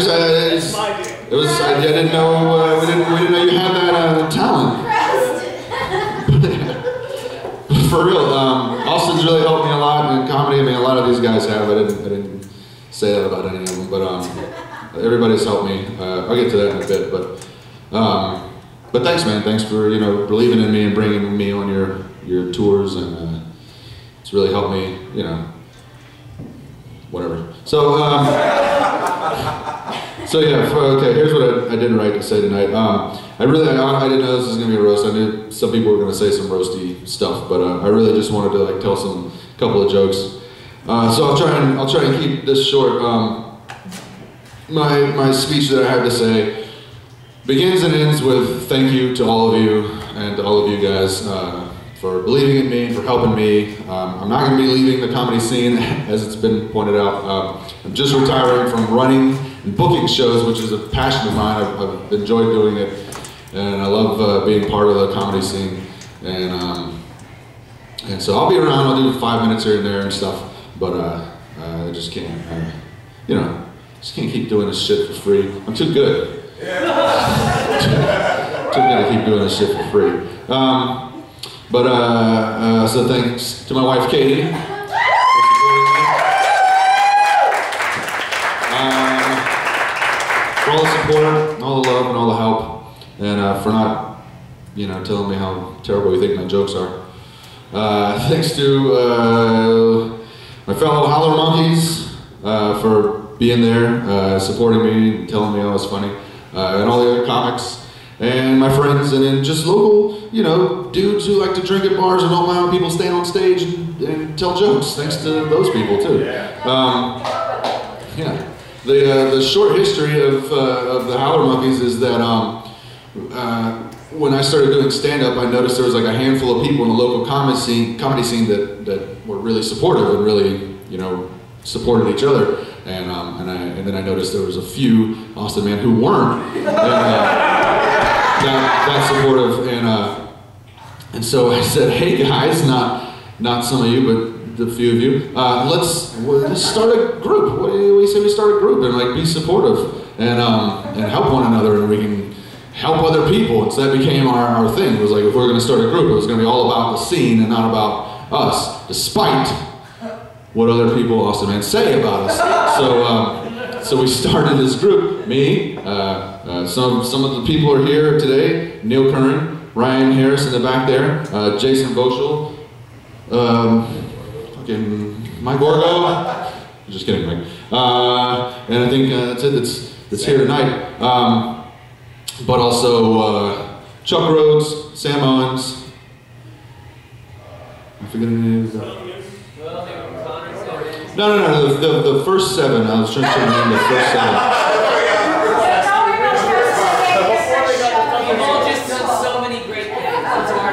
didn't know we didn't know you had that talent. For real, Austin's really helped me a lot in comedy. I mean, a lot of these guys have. I didn't say that about any of them, but everybody's helped me. I'll get to that in a bit, but thanks, man. Thanks for believing in me and bringing me on your tours, and it's really helped me. Whatever. So yeah. Okay. Here's what I didn't write to say tonight. I didn't know this was gonna be a roast. I knew some people were gonna say some roasty stuff, but I really just wanted to tell a couple of jokes. So I'll try and keep this short. My speech that I have to say begins and ends with thank you to all of you and to all of you guys for believing in me, for helping me. I'm not going to be leaving the comedy scene, as it's been pointed out. I'm just retiring from running and booking shows, which is a passion of mine. I've enjoyed doing it, and I love being part of the comedy scene. And so I'll be around. I'll do 5 minutes here and there and stuff, but I just can't. Just can't keep doing this shit for free. I'm too good. Too good to keep doing this shit for free. So thanks to my wife, Katie. For all the support, all the love, and all the help, and for not, telling me how terrible you think my jokes are. Thanks to my fellow Howler Monkeys for being there, supporting me, and telling me I was funny, and all the other comics. And my friends, and then just local, dudes who like to drink at bars and don't mind when people stand on stage and tell jokes. Thanks to those people too. The short history of the Howler Monkeys is that when I started doing stand-up, I noticed there was a handful of people in the local comedy scene that were really supportive and really, supported each other. And then I noticed there was a few Austin men who weren't. That supportive, and so I said, hey guys, not some of you, but the few of you, let's start a group. What do you say we start a group and be supportive and help one another, and we can help other people. And so that became our thing. It was if we were going to start a group, it was going to be all about the scene and not about us, despite what other people, Austin men, say about us. So we started this group, me, some of the people are here today, Neil Curran, Ryan Harris in the back there, Jason Boschel, fucking Mike Gorgo, just kidding, Mike. And I think that's it, that's here tonight. But also Chuck Rhodes, Sam Owens, I'm forgetting any of that. No, the first seven. I was trying to name the first seven.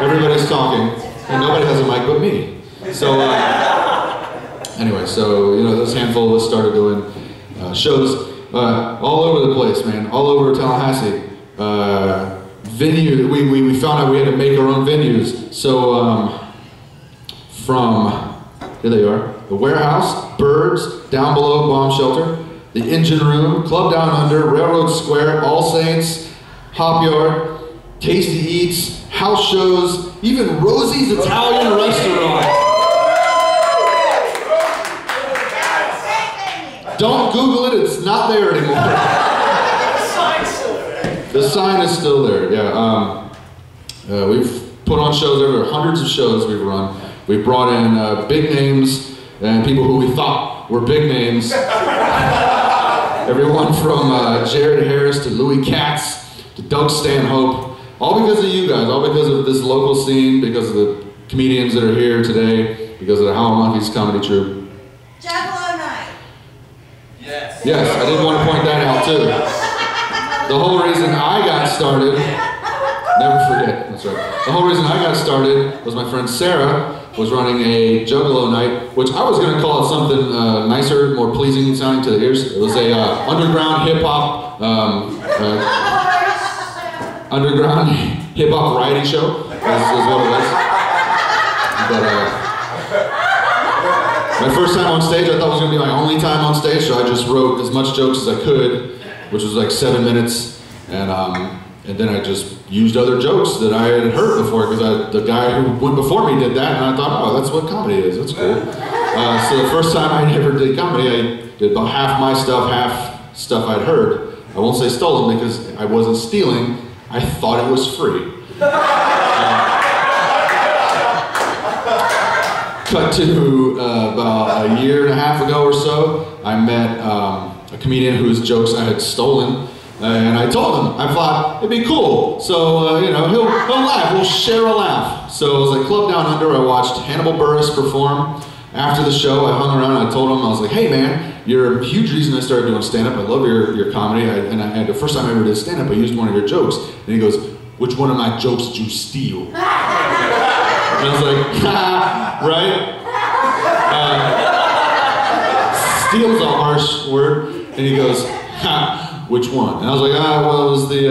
Everybody's talking, and nobody has a mic but me. So, anyway, this handful of us started doing shows all over the place, man. All over Tallahassee. Venue. We found out we had to make our own venues. So, here they are. The Warehouse, Birds, Down Below, Bomb Shelter, the Engine Room, Club Down Under, Railroad Square, All Saints, Hop Yard, Tasty Eats, house shows, even Rosie's Italian Restaurant. Don't Google it, it's not there anymore. The sign is still there, yeah. We've put on shows, there are hundreds of shows we've run. We've brought in big names and people who we thought were big names. Everyone from Jared Harris to Louis Katz to Doug Stanhope. All because of you guys, all because of this local scene, because of the comedians that are here today, because of the Howler Monkeys comedy troupe. Jackalope Night. Yes. Yes, I did want to point that out too. The whole reason I got started, never forget, that's right. The whole reason I got started was my friend Sarah was running a Juggalo night, which I was going to call it something nicer, more pleasing sounding to the ears. It was a underground hip-hop variety show, is what it was. But my first time on stage, I thought it was going to be my only time on stage, so I just wrote as much jokes as I could, which was like 7 minutes, and then I just used other jokes that I had heard before, because the guy who went before me did that, and I thought, oh, that's what comedy is, that's cool. So the first time I ever did comedy, I did about half my stuff, half stuff I'd heard. I won't say stolen, because I wasn't stealing, I thought it was free. Cut to about a year and a half ago or so, I met a comedian whose jokes I had stolen, and I told him, I thought, it'd be cool, so you know, he'll laugh, we'll share a laugh. So it was like Club Down Under, I watched Hannibal Buress perform. After the show, I hung around and I told him, I was like, hey man, you're a huge reason I started doing stand-up, I love your comedy, and the first time I ever did stand-up, I used one of your jokes, and he goes, which one of my jokes did you steal? And I was like, ha, right? Steal's a harsh word. And he goes, ha, which one? And I was like, well, it was the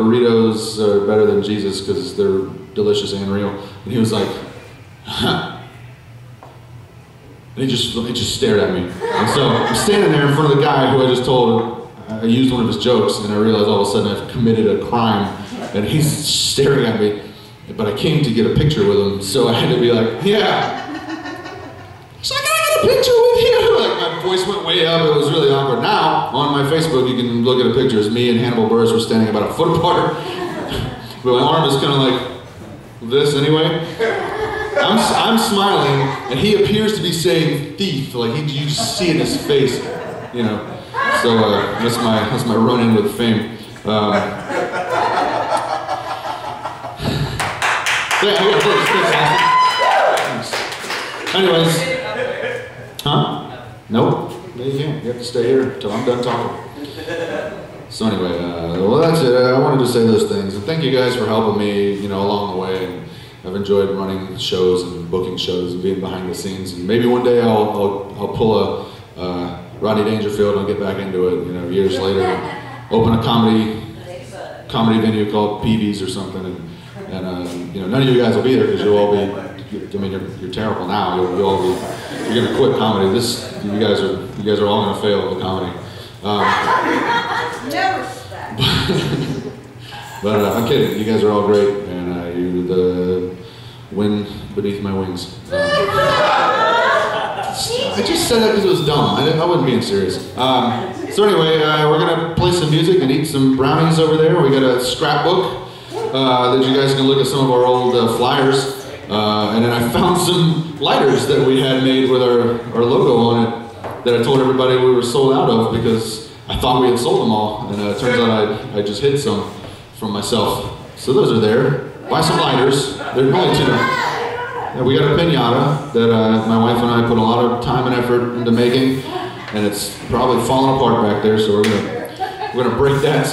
burritos are better than Jesus because they're delicious and real. And he was like, huh. And he just stared at me. And so I'm standing there in front of the guy who I just told, I used one of his jokes, and I realized all of a sudden I've committed a crime, and he's staring at me. But I came to get a picture with him, so I had to be like, yeah. So I gotta get a picture with you. Like my voice went way up, it was really awkward. Now, on my Facebook, you can look at a picture. It's me and Hannibal Buress were standing about a foot apart. But my arm is kind of like this anyway. I'm smiling, and he appears to be saying thief. Like you just see it in his face, you know. So that's my run-in with fame. Yeah, thanks. Anyways, huh? Nope. No, you can't. You have to stay here until I'm done talking. So anyway, well that's it. I wanted to say those things, and thank you guys for helping me, you know, along the way. And I've enjoyed running shows and booking shows and being behind the scenes. And maybe one day I'll pull a Rodney Dangerfield and I'll get back into it. You know, years later, open a comedy venue called Peavy's or something. And you know, none of you guys will be there because you'll all be. I mean, you're terrible now. You're gonna quit comedy. You guys are all gonna fail at comedy. But I'm kidding. You guys are all great, and you're the wind beneath my wings. I just said that because it was dumb. I wasn't being serious. So anyway, we're gonna play some music and eat some brownies over there. We got a scrapbook. That you guys can look at some of our old flyers. And then I found some lighters that we had made with our logo on it that I told everybody we were sold out of because I thought we had sold them all. And it turns out I just hid some from myself. So those are there. Buy some lighters. They're only $2. Yeah, we got a piñata that my wife and I put a lot of time and effort into making. And it's probably falling apart back there, so we're gonna break that.